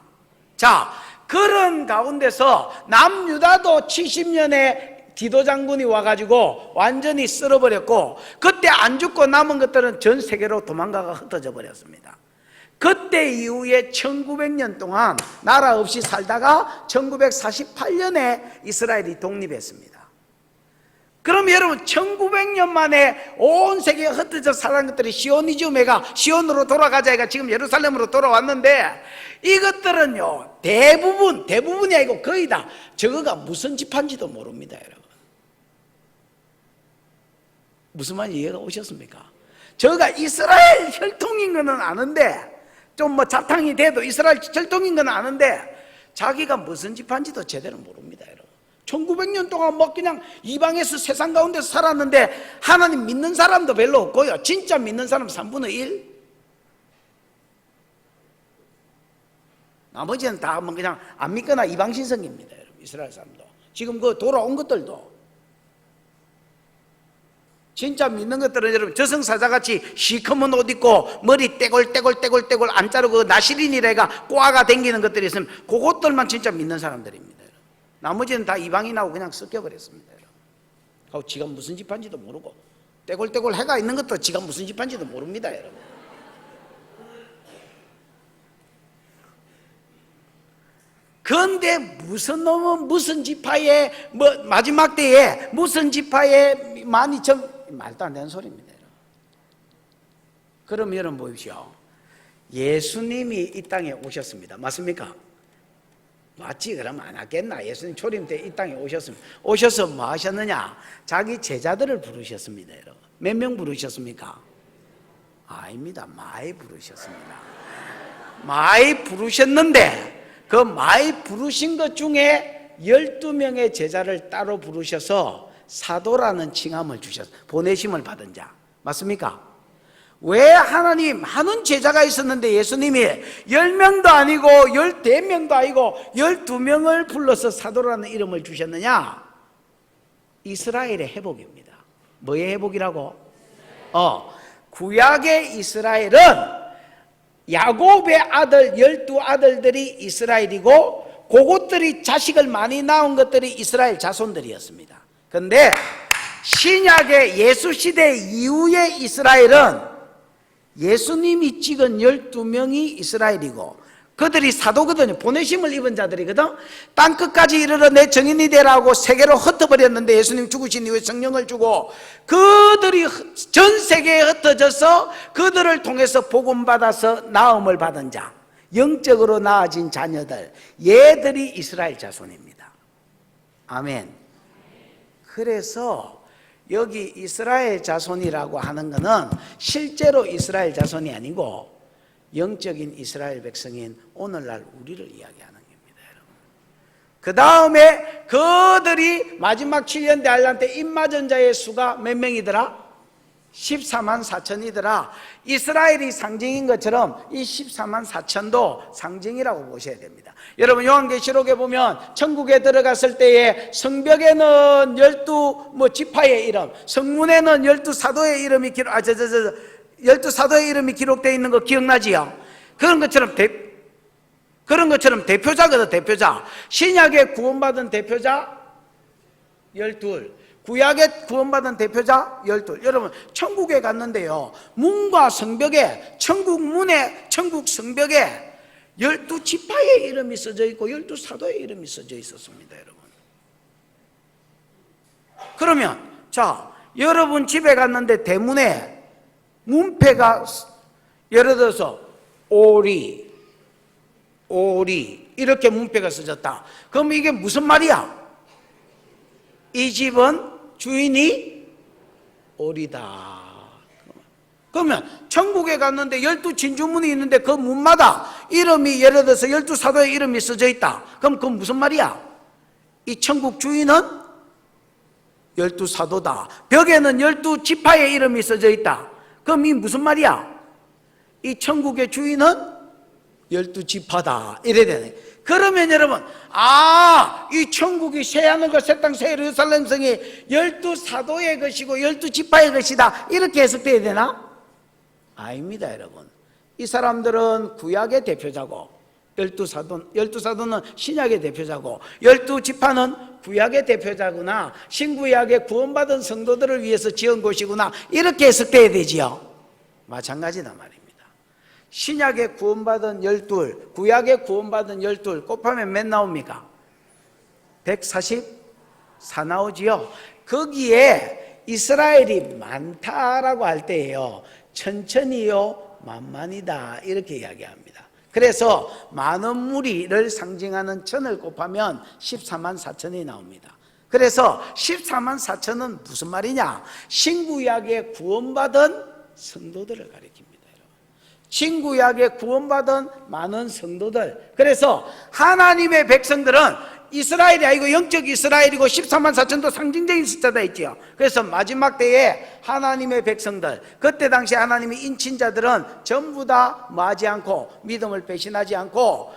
자, 그런 가운데서 남유다도 70년에 디도 장군이 와가지고 완전히 쓸어버렸고 그때 안 죽고 남은 것들은 전 세계로 도망가가 흩어져 버렸습니다. 그때 이후에 1900년 동안 나라 없이 살다가 1948년에 이스라엘이 독립했습니다. 그럼 여러분 1900년 만에 온 세계에 흩어져 살은 것들이 시오니즘회가 시온으로 돌아가자가 지금 예루살렘으로 돌아왔는데 이것들은요 대부분이 아니고 거의 다 저거가 무슨 지파인지도 모릅니다. 여러분 무슨 말인지 이해가 오셨습니까? 저가 이스라엘 혈통인 거는 아는데 좀 뭐 자탕이 돼도 이스라엘 혈통인 건 아는데 자기가 무슨 지파인지도 제대로 모릅니다. 여러분 1900년 동안 뭐 그냥 이방에서 세상 가운데서 살았는데 하나님 믿는 사람도 별로 없고요 진짜 믿는 사람 3분의 1 나머지는 다 뭐 그냥 안 믿거나 이방신성입니다. 여러분 이스라엘 사람도 지금 그 돌아온 것들도 진짜 믿는 것들은 여러분 저승사자같이 시커먼 옷 입고 머리 떼골 안 자르고 나시린이래가 꼬아가 댕기는 것들이 있으면 그것들만 진짜 믿는 사람들입니다. 여러분. 나머지는 다 이방인하고 그냥 섞여버렸습니다. 여러분. 지가 무슨 지파인지도 모르고 떼골 해가 있는 것도 지가 무슨 지파인지도 모릅니다. 여러분. 그런데 무슨 놈은 무슨 지파에 뭐 마지막 때에 무슨 지파에 많이 말도 안 되는 소리입니다. 그럼 여러분 보십시오. 예수님이 이 땅에 오셨습니다. 맞습니까? 맞지? 그러면 안 하겠나? 예수님 초림 때 이 땅에 오셨습니다. 오셔서 뭐 하셨느냐? 자기 제자들을 부르셨습니다. 여러분. 몇 명 부르셨습니까? 아닙니다. 많이 부르셨습니다. 많이 부르셨는데 그 많이 부르신 것 중에 12명의 제자를 따로 부르셔서 사도라는 칭함을 주셨어요. 보내심을 받은 자. 맞습니까? 왜 하나님 하는 제자가 있었는데 예수님이 10명도 아니고 14명도 아니고 12명을 불러서 사도라는 이름을 주셨느냐? 이스라엘의 회복입니다. 뭐의 회복이라고? 구약의 이스라엘은 야곱의 아들 12아들들이 이스라엘이고 그것들이 자식을 많이 낳은 것들이 이스라엘 자손들이었습니다. 그런데 신약의 예수 시대 이후의 이스라엘은 예수님이 찍은 12명이 이스라엘이고 그들이 사도거든요. 보내심을 입은 자들이거든. 땅끝까지 이르러 내 정인이 되라고 세계로 흩어버렸는데 예수님 죽으신 이후에 성령을 주고 그들이 전 세계에 흩어져서 그들을 통해서 복음받아서 나음을 받은 자, 영적으로 나아진 자녀들, 얘들이 이스라엘 자손입니다. 아멘. 그래서 여기 이스라엘 자손이라고 하는 것은 실제로 이스라엘 자손이 아니고 영적인 이스라엘 백성인 오늘날 우리를 이야기하는 겁니다. 여러분. 그 다음에 그들이 마지막 7년 대환란 때 입맞은 자의 수가 몇 명이더라? 14만 4천이더라. 이스라엘이 상징인 것처럼 이 14만 4천도 상징이라고 보셔야 됩니다. 여러분 요한계시록에 보면 천국에 들어갔을 때에 성벽에는 12지파의 이름, 성문에는 12사도의 이름이 12사도의 이름이 기록되어 있는 거 기억나지요? 그런 것처럼 그런 것처럼 대표자거든, 대표자. 신약에 구원받은 대표자 12, 구약에 구원받은 대표자 12. 여러분, 천국에 갔는데요, 문과 성벽에, 천국 문에, 천국 성벽에 12지파의 이름이 써져 있고 12사도의 이름이 써져 있었습니다, 여러분. 그러면 자, 여러분 집에 갔는데 대문에 문패가 예를 들어서 오리 이렇게 문패가 써졌다. 그럼 이게 무슨 말이야? 이 집은 주인이 오리다. 그러면 천국에 갔는데 12진주문이 있는데 그 문마다 이름이 예를 들어서 12사도의 이름이 써져 있다. 그럼 그건 무슨 말이야? 이 천국 주인은 12사도다. 벽에는 12지파의 이름이 써져 있다. 그럼 이 무슨 말이야? 이 천국의 주인은 12지파다. 이래야 되네. 그러면 여러분, 이 천국이 새하늘과 새 땅 새 예루살렘 성이 12사도의 것이고 12지파의 것이다. 이렇게 해석돼야 되나? 아닙니다, 여러분. 이 사람들은 구약의 대표자고 12사도는 신약의 대표자고 12지파는 구약의 대표자구나, 신구약의 구원받은 성도들을 위해서 지은 곳이구나, 이렇게 해석돼야 되지요. 마찬가지다 말입니다. 신약에 구원받은 12, 구약에 구원받은 12 곱하면 몇 나옵니까? 144 나오지요. 거기에 이스라엘이 많다라고 할 때예요, 천천히요 만만이다 이렇게 이야기합니다. 그래서 많은 무리를 상징하는 천을 곱하면 14만 4천이 나옵니다. 그래서 14만 4천은 무슨 말이냐? 신구약에 구원받은 성도들을 가리킵니다. 신구약에 구원받은 많은 성도들. 그래서 하나님의 백성들은 이스라엘이 아니고 영적 이스라엘이고 14만 4천도 상징적인 숫자다 있지요. 그래서 마지막 때에 하나님의 백성들, 그때 당시 하나님의 인친자들은 전부 다 뭐하지 않고, 믿음을 배신하지 않고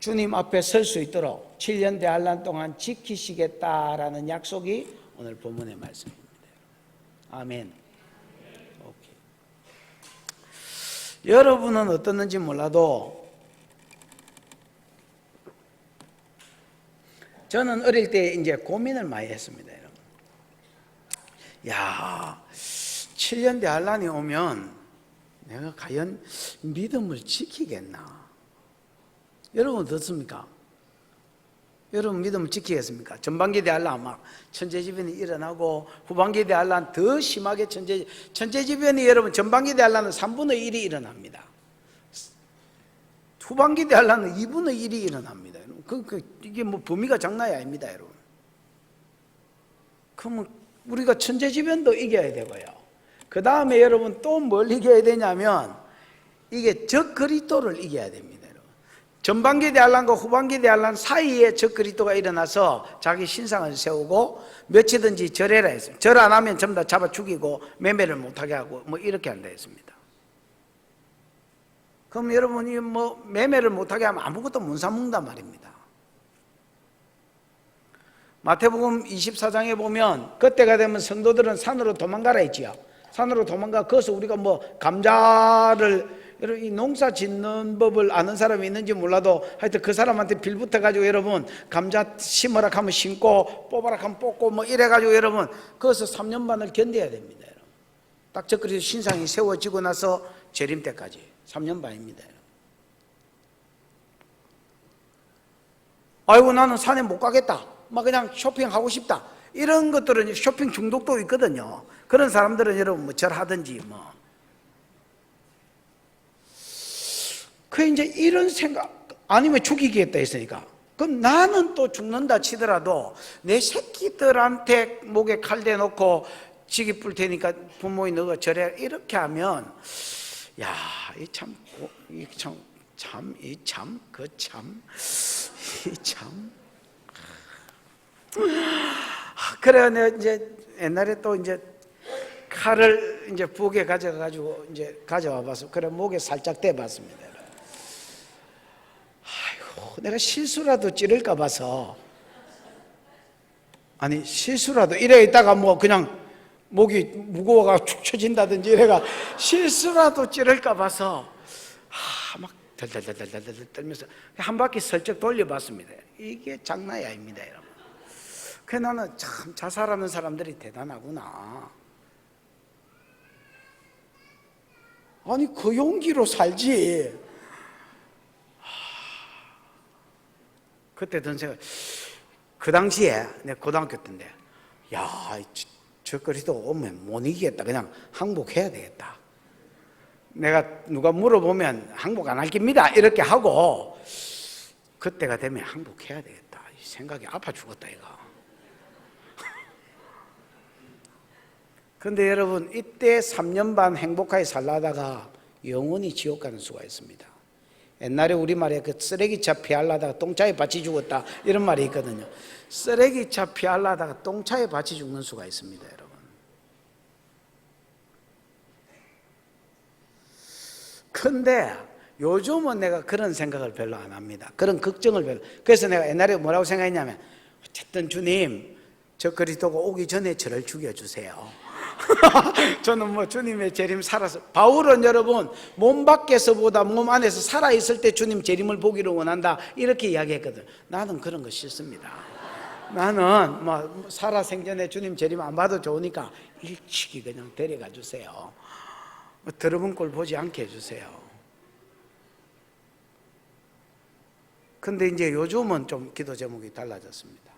주님 앞에 설 수 있도록 7년 대환란 동안 지키시겠다라는 약속이 오늘 본문의 말씀입니다. 아멘. 오케이. 여러분은 어떻는지 몰라도 저는 어릴 때 이제 고민을 많이 했습니다, 여러분. 야, 7년 대환란이 오면 내가 과연 믿음을 지키겠나? 여러분 어떻습니까? 여러분 믿음을 지키겠습니까? 전반기 대환란 막 천재지변이 일어나고, 후반기 대환란 더 심하게 천재지변이 여러분 전반기 대환란은 3분의 1이 일어납니다. 후반기 대환란은 2분의 1이 일어납니다. 이게 뭐 범위가 장난이 아닙니다, 여러분. 그러면 우리가 천재지변도 이겨야 되고요. 그 다음에 여러분 또 뭘 이겨야 되냐면 이게 적그리스도를 이겨야 됩니다, 여러분. 전반기 대환란과 후반기 대환란 사이에 적그리스도가 일어나서 자기 신상을 세우고 며칠든지 절해라 했습니다. 절 안 하면 전부 다 잡아 죽이고 매매를 못하게 하고 뭐 이렇게 한다 했습니다. 그럼 여러분이 뭐 매매를 못하게 하면 아무것도 못 사먹는단 말입니다. 마태복음 24장에 보면 그때가 되면 성도들은 산으로 도망가라 했지요. 산으로 도망가. 거기서 우리가 뭐 감자를, 여러분 이 농사 짓는 법을 아는 사람이 있는지 몰라도 하여튼 그 사람한테 빌붙어 가지고 여러분 감자 심어라 하면 심고 뽑아라 하면 뽑고 뭐 이래 가지고 여러분 거기서 3년 반을 견뎌야 됩니다, 여러분. 딱 적그리스도 신상이 세워지고 나서 재림 때까지 3년 반입니다, 여러분. 아이고 나는 산에 못 가겠다, 막 그냥 쇼핑하고 싶다, 이런 것들은 쇼핑 중독도 있거든요. 그런 사람들은 여러분 뭐 절하든지 뭐. 그 이제 이런 생각, 아니면 죽이겠다 했으니까 그럼 나는 또 죽는다 치더라도 내 새끼들한테 목에 칼 대놓고 지기 뿔 테니까 부모님 너가 절해, 이렇게 하면 야, 이 참 그래 내가 이제 옛날에 또 이제 칼을 이제 부엌에 가져가지고 이제 가져와 봐서 그래 목에 살짝 대봤습니다. 아이고 내가 실수라도 찌를까 봐서, 아니 실수라도 이래 있다가 뭐 그냥 목이 무거워가 축 처진다든지 이래가 실수라도 찌를까 봐서 막 덜덜덜덜덜 떨면서 한 바퀴 슬쩍 돌려봤습니다. 이게 장난이 아닙니다, 여러분. 그래서 나는 참 자살하는 사람들이 대단하구나. 아니 그 용기로 살지. 그때 든 생각, 그 당시에 내가 고등학교 때인데, 야, 저 그리스도 오면 못 이기겠다. 그냥 항복해야 되겠다. 내가 누가 물어보면 항복 안 할 겁니다 이렇게 하고, 그때가 되면 항복해야 되겠다. 이 생각이 아파 죽었다 이거. 근데 여러분, 이때 3년 반 행복하게 살라다가 영원히 지옥 가는 수가 있습니다. 옛날에 우리말에 그 쓰레기차 피하려다가 똥차에 받치 죽었다 이런 말이 있거든요. 쓰레기차 피하려다가 똥차에 받치 죽는 수가 있습니다, 여러분. 근데 요즘은 내가 그런 생각을 별로 안 합니다. 그런 걱정을 별로. 그래서 내가 옛날에 뭐라고 생각했냐면, 어쨌든 주님, 저 그리스도가 오기 전에 저를 죽여주세요. 저는 뭐 주님의 재림 살아서, 바울은 여러분 몸 밖에서보다 몸 안에서 살아있을 때 주님 재림을 보기를 원한다 이렇게 이야기했거든. 나는 그런 거 싫습니다. 나는 뭐 살아 생전에 주님 재림 안 봐도 좋으니까 일찍이 그냥 데려가 주세요. 더러운 꼴 보지 않게 해주세요. 근데 이제 요즘은 좀 기도 제목이 달라졌습니다.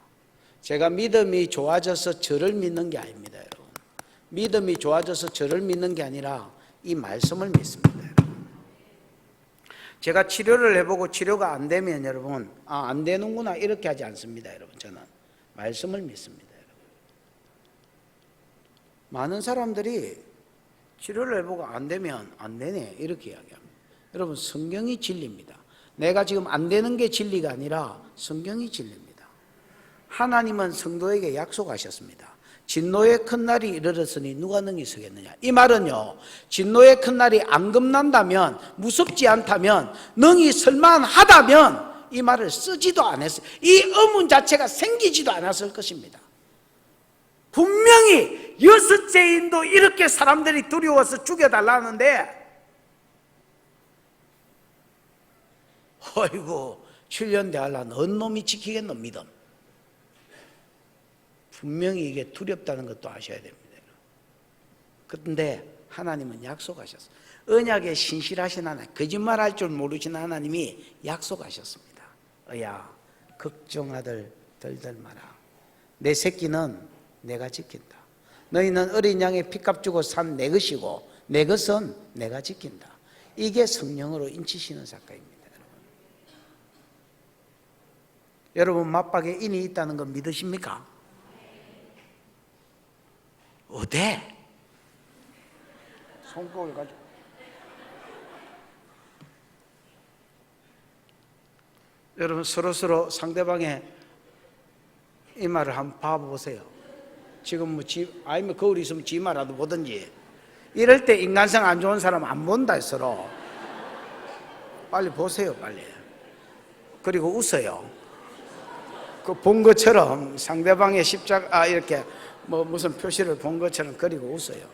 제가 믿음이 좋아져서 저를 믿는 게 아닙니다, 여러분. 믿음이 좋아져서 저를 믿는 게 아니라 이 말씀을 믿습니다, 여러분. 제가 치료를 해보고 치료가 안 되면 여러분, 안 되는구나 이렇게 하지 않습니다, 여러분. 저는 말씀을 믿습니다, 여러분. 많은 사람들이 치료를 해보고 안 되면 안 되네 이렇게 이야기합니다. 여러분, 성경이 진리입니다. 내가 지금 안 되는 게 진리가 아니라 성경이 진리입니다. 하나님은 성도에게 약속하셨습니다. 진노의 큰 날이 이르렀으니 누가 능히 서겠느냐. 이 말은요, 진노의 큰 날이 안 겁난다면, 무섭지 않다면, 능히 설만하다면 이 말을 쓰지도 않았어요. 이 의문 자체가 생기지도 않았을 것입니다. 분명히 여섯째인도 이렇게 사람들이 두려워서 죽여달라는데, 어이구 7년 대하려는 어느 놈이 지키겠노 믿음. 분명히 이게 두렵다는 것도 아셔야 됩니다. 그런데 하나님은 약속하셨어요. 언약에 신실하신 하나님, 거짓말할 줄 모르시는 하나님이 약속하셨습니다. 야, 걱정하들 덜덜 마라. 내 새끼는 내가 지킨다. 너희는 어린 양의 피값 주고 산 내 것이고 내 것은 내가 지킨다. 이게 성령으로 인치시는 사건입니다. 여러분, 맞박에 인이 있다는 거 믿으십니까? 어때? 손꼽을 가지고. 여러분, 서로 상대방의 이 말을 한번 봐보세요. 지금 뭐 아니면 거울 있으면 지 말라도 보든지. 이럴 때 인간성 안 좋은 사람 안 본다, 서로. 빨리 보세요, 빨리. 그리고 웃어요. 그 본 것처럼 상대방의 십자가 이렇게 뭐 무슨 표시를 본 것처럼 그리고 웃어요.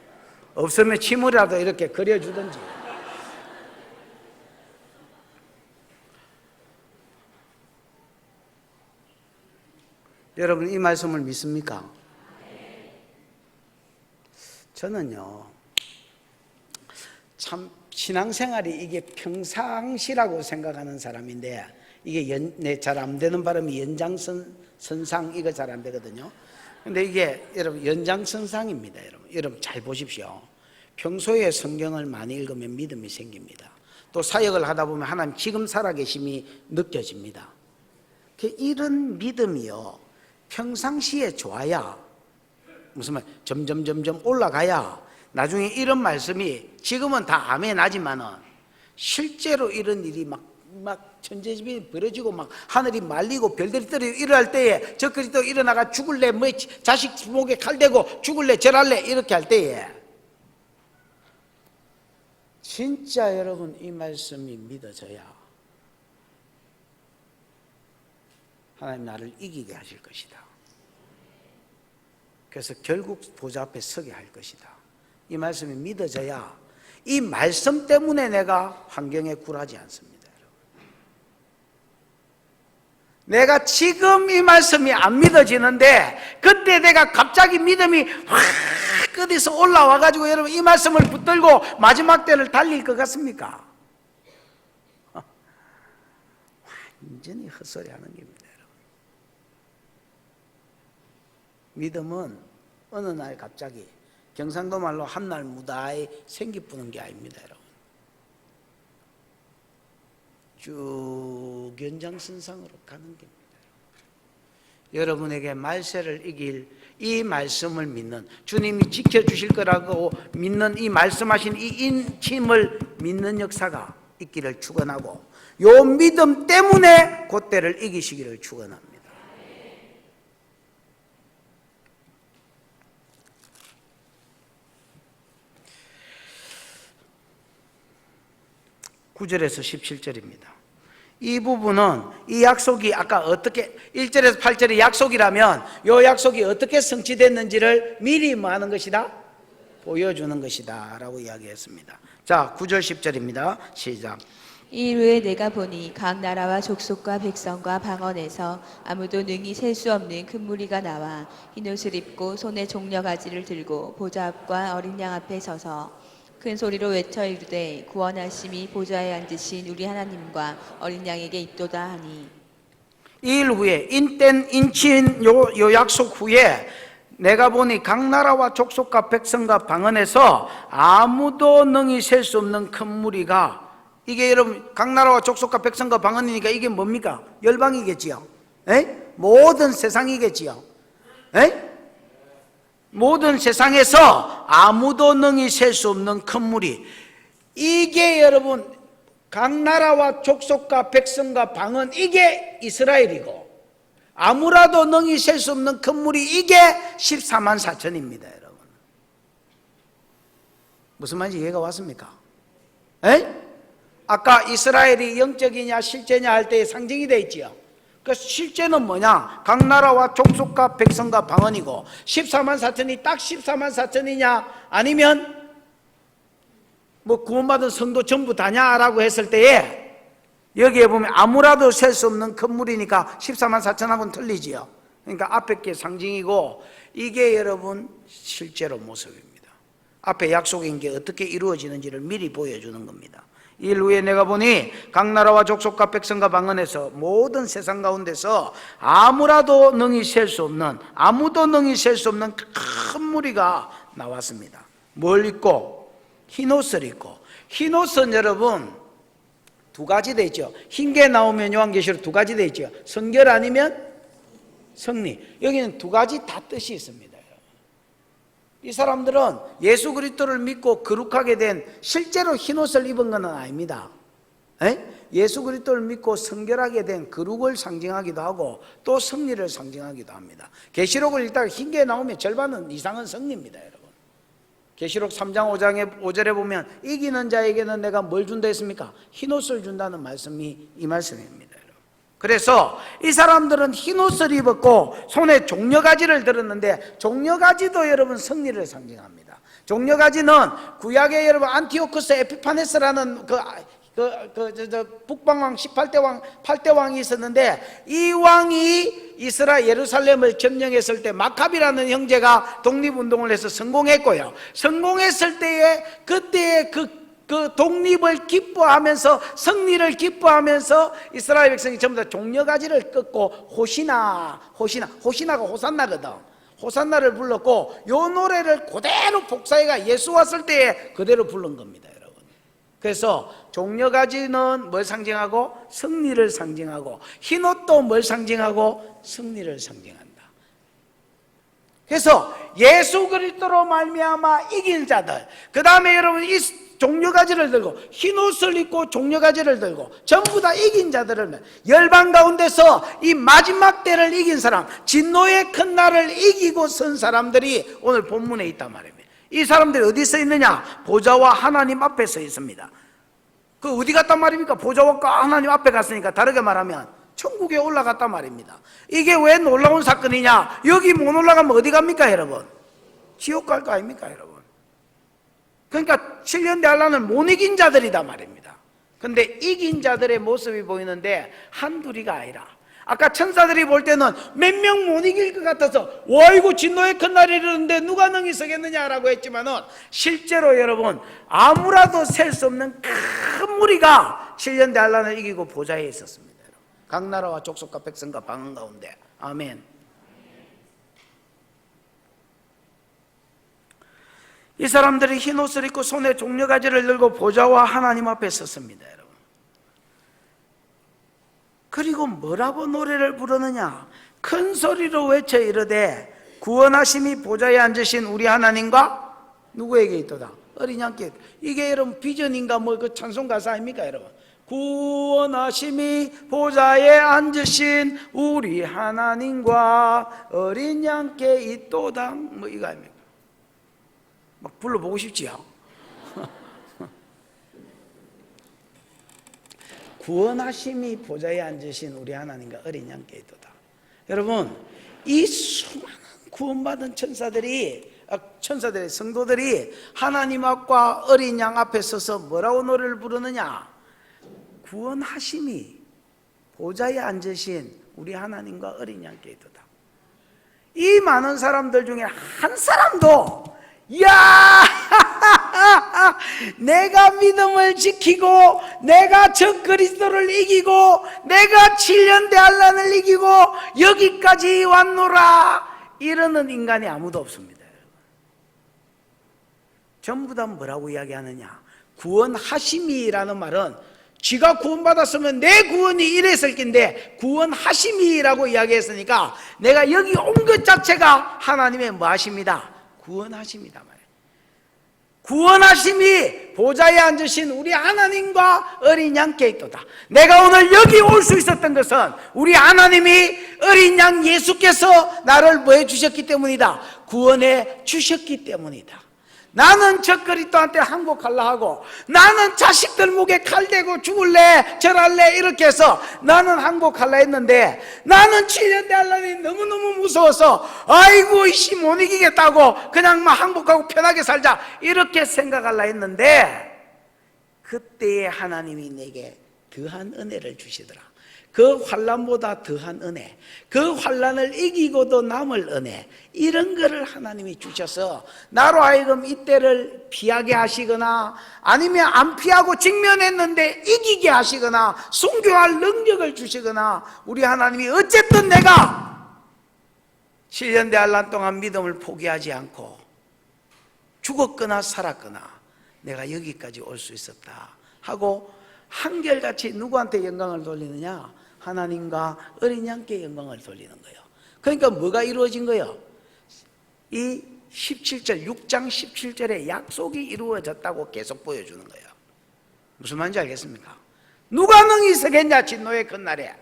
없으면 침이라도 이렇게 그려주든지. 여러분, 이 말씀을 믿습니까? 저는요, 참 신앙생활이 이게 평상시라고 생각하는 사람인데, 이게 잘 안 되는 바람이 연장선상, 이거 잘 안 되거든요. 근데 이게 여러분 연장선상입니다. 여러분 잘 보십시오. 평소에 성경을 많이 읽으면 믿음이 생깁니다. 또 사역을 하다 보면 하나님 지금 살아계심이 느껴집니다. 이런 믿음이요, 평상시에 좋아야, 무슨 말, 점점 올라가야 나중에 이런 말씀이, 지금은 다 아멘 하지만은 실제로 이런 일이 막 천재지변이 벌어지고 막 하늘이 말리고 별들이 떨어지고 이럴 때에, 저 그리스도 일어나가 죽을래, 뭐 자식 목에 칼 대고 죽을래 절할래 이렇게 할 때에, 진짜 여러분 이 말씀이 믿어져야 하나님 나를 이기게 하실 것이다. 그래서 결국 보좌 앞에 서게 할 것이다. 이 말씀이 믿어져야, 이 말씀 때문에 내가 환경에 굴하지 않습니다. 여러분. 내가 지금 이 말씀이 안 믿어지는데 그때 내가 갑자기 믿음이 확 어디서 올라와 가지고 여러분 이 말씀을 붙들고 마지막 때를 달릴 것 같습니까? 완전히 헛소리 하는 겁니다. 여러분. 믿음은 어느 날 갑자기 경상도 말로 한날 무다히 생기부는 게 아닙니다. 여러분. 쭉 연장선상으로 가는 겁니다. 여러분에게 말세를 이길 이 말씀을 믿는, 주님이 지켜주실 거라고 믿는 이 말씀하신 이 인침을 믿는 역사가 있기를 축원하고, 요 믿음 때문에 그때를 이기시기를 축원합니다. 9절에서 17절입니다. 이 부분은 이 약속이 아까 어떻게 1절에서 8절의 약속이라면 이 약속이 어떻게 성취됐는지를 미리 뭐 하는 것이다? 보여주는 것이다 라고 이야기했습니다. 자, 9절 10절입니다. 시작. 이후에 내가 보니 각 나라와 족속과 백성과 방언에서 아무도 능히 셀 수 없는 큰 무리가 나와 흰옷을 입고 손에 종려가지를 들고 보좌 앞과 어린 양 앞에 서서 큰 소리로 외쳐 이르되 구원하심이 보좌에 앉으신 우리 하나님과 어린 양에게 있도다 하니, 이 일 후에 인된 인친 요 약속 후에 내가 보니 각 나라와 족속과 백성과 방언에서 아무도 능히 셀 수 없는 큰 무리가, 이게 여러분 각 나라와 족속과 백성과 방언이니까 이게 뭡니까? 열방이겠지요. 모든 세상이겠지요. 모든 세상에서 아무도 능히 셀 수 없는 큰 무리, 이게 여러분 각 나라와 족속과 백성과 방언, 이게 이스라엘이고, 아무라도 능히 셀 수 없는 큰 무리, 이게 14만 4천입니다. 여러분 무슨 말인지 이해가 왔습니까? 아까 이스라엘이 영적이냐 실제냐 할 때의 상징이 되어 있지요. 그 실제는 뭐냐? 각 나라와 족속과 백성과 방언이고, 14만 4천이 딱 14만 4천이냐 아니면 뭐 구원받은 성도 전부 다냐라고 했을 때에 여기에 보면 아무라도 셀 수 없는 큰 무리니까 14만 4천하고는 틀리지요. 그러니까 앞에 게 상징이고 이게 여러분 실제로 모습입니다. 앞에 약속인 게 어떻게 이루어지는지를 미리 보여주는 겁니다. 일 후에 내가 보니 각 나라와 족속과 백성과 방언에서 모든 세상 가운데서 아무라도 능히 셀 수 없는, 아무도 능히 셀 수 없는 큰 무리가 나왔습니다. 뭘 입고? 흰옷을 입고. 흰옷은 여러분 두 가지 되어 있죠. 흰 게 나오면 요한계시록 두 가지 되어 있죠. 성결 아니면 성리. 여기는 두 가지 다 뜻이 있습니다. 이 사람들은 예수 그리스도를 믿고 거룩하게 된, 실제로 흰옷을 입은 건 아닙니다. 예수 그리스도를 믿고 성결하게 된 거룩을 상징하기도 하고 또 승리를 상징하기도 합니다. 계시록을 읽다가 흰 게 나오면 절반은 이상은 승리입니다. 여러분 계시록 3장 5절에 보면 이기는 자에게는 내가 뭘 준다 했습니까? 흰옷을 준다는 말씀이 이 말씀입니다. 그래서 이 사람들은 흰옷을 입었고 손에 종려가지를 들었는데, 종려가지도 여러분 승리를 상징합니다. 종려가지는 구약의 여러분 안티오쿠스 에피파네스라는 북방왕 18대 왕 8대 왕이 있었는데, 이 왕이 이스라엘 예루살렘을 점령했을 때 마카비라는 형제가 독립운동을 해서 성공했고요. 성공했을 때에 그때의 그 독립을 기뻐하면서, 승리를 기뻐하면서 이스라엘 백성이 전부 다 종려가지를 꺾고 호시나가 호산나거든. 호산나를 불렀고 요 노래를 그대로 복사해가 예수 왔을 때에 그대로 부른 겁니다. 여러분 그래서 종려가지는 뭘 상징하고? 승리를 상징하고, 흰옷도 뭘 상징하고? 승리를 상징한다. 그래서 예수 그리스도로 말미암아 이긴 자들, 그 다음에 여러분 이 종려가지를 들고 흰옷을 입고 종려가지를 들고 전부 다 이긴 자들을, 열방 가운데서 이 마지막 때를 이긴 사람, 진노의 큰 날을 이기고 선 사람들이 오늘 본문에 있단 말입니다. 이 사람들이 어디 서 있느냐? 보좌와 하나님 앞에 서 있습니다. 그 어디 갔단 말입니까? 보좌와 하나님 앞에 갔으니까 다르게 말하면 천국에 올라갔단 말입니다. 이게 왜 놀라운 사건이냐? 여기 못 올라가면 어디 갑니까 여러분? 지옥 갈 거 아닙니까 여러분? 그러니까 7년 대환란을 못 이긴 자들이다 말입니다. 그런데 이긴 자들의 모습이 보이는데 한둘이가 아니라 아까 천사들이 볼 때는 몇 명 못 이길 것 같아서 와이고 진노의 큰 날이 이르는데 누가 능히 서겠느냐라고 했지만은 실제로 여러분 아무라도 셀 수 없는 큰 무리가 7년 대환란을 이기고 보좌에 있었습니다. 각 나라와 족속과 백성과 방언 가운데. 아멘. 이 사람들이 흰 옷을 입고 손에 종려가지를 들고 보좌와 하나님 앞에 섰습니다, 여러분. 그리고 뭐라고 노래를 부르느냐? 큰 소리로 외쳐 이르되 구원하심이 보좌에 앉으신 우리 하나님과 누구에게 있도다? 어린 양께. 이게 여러분 비전인가 뭐 그 찬송 가사 아닙니까, 여러분? 구원하심이 보좌에 앉으신 우리 하나님과 어린 양께 있도다. 뭐 이거 아닙니까? 막 불러보고 싶지요. 구원하심이 보좌에 앉으신 우리 하나님과 어린 양께 있도다. 여러분, 이 수많은 구원받은 천사들의 성도들이 하나님 앞과 어린 양 앞에 서서 뭐라고 노래를 부르느냐? 구원하심이 보좌에 앉으신 우리 하나님과 어린 양께 있도다. 이 많은 사람들 중에 한 사람도 야 내가 믿음을 지키고 내가 저 그리스도를 이기고 내가 7년 대환란을 이기고 여기까지 왔노라 이러는 인간이 아무도 없습니다. 전부 다 뭐라고 이야기하느냐? 구원하심이라는 말은 쥐가 구원받았으면 내 구원이 이랬을 텐데 구원하심이라고 이야기했으니까 내가 여기 온 것 자체가 하나님의 뭐하심이다? 구원하심이다 말이에요. 구원하심이 보좌에 앉으신 우리 하나님과 어린 양께 있도다. 내가 오늘 여기 올 수 있었던 것은 우리 하나님이 어린 양 예수께서 나를 뭐 해주셨기 때문이다. 구원해 주셨기 때문이다. 나는 저 그리스도한테 항복하려 하고 나는 자식들 목에 칼 대고 죽을래 절할래 이렇게 해서 나는 항복하려 했는데 나는 7년 대환란이 너무너무 무서워서 아이고 이씨 못 이기겠다고 그냥 막 항복하고 편하게 살자 이렇게 생각하려 했는데 그때에 하나님이 내게 더한 은혜를 주시더라. 그 환난보다 더한 은혜, 그 환난을 이기고도 남을 은혜, 이런 거를 하나님이 주셔서 나로 하여금 이때를 피하게 하시거나 아니면 안 피하고 직면했는데 이기게 하시거나 순교할 능력을 주시거나 우리 하나님이 어쨌든 내가 7년 대환란 동안 믿음을 포기하지 않고 죽었거나 살았거나 내가 여기까지 올 수 있었다 하고 한결같이 누구한테 영광을 돌리느냐? 하나님과 어린 양께 영광을 돌리는 거예요. 그러니까 뭐가 이루어진 거예요? 이 17절 6장 17절에 약속이 이루어졌다고 계속 보여주는 거예요. 무슨 말인지 알겠습니까? 누가 능히 서겠냐 진노의 큰 날에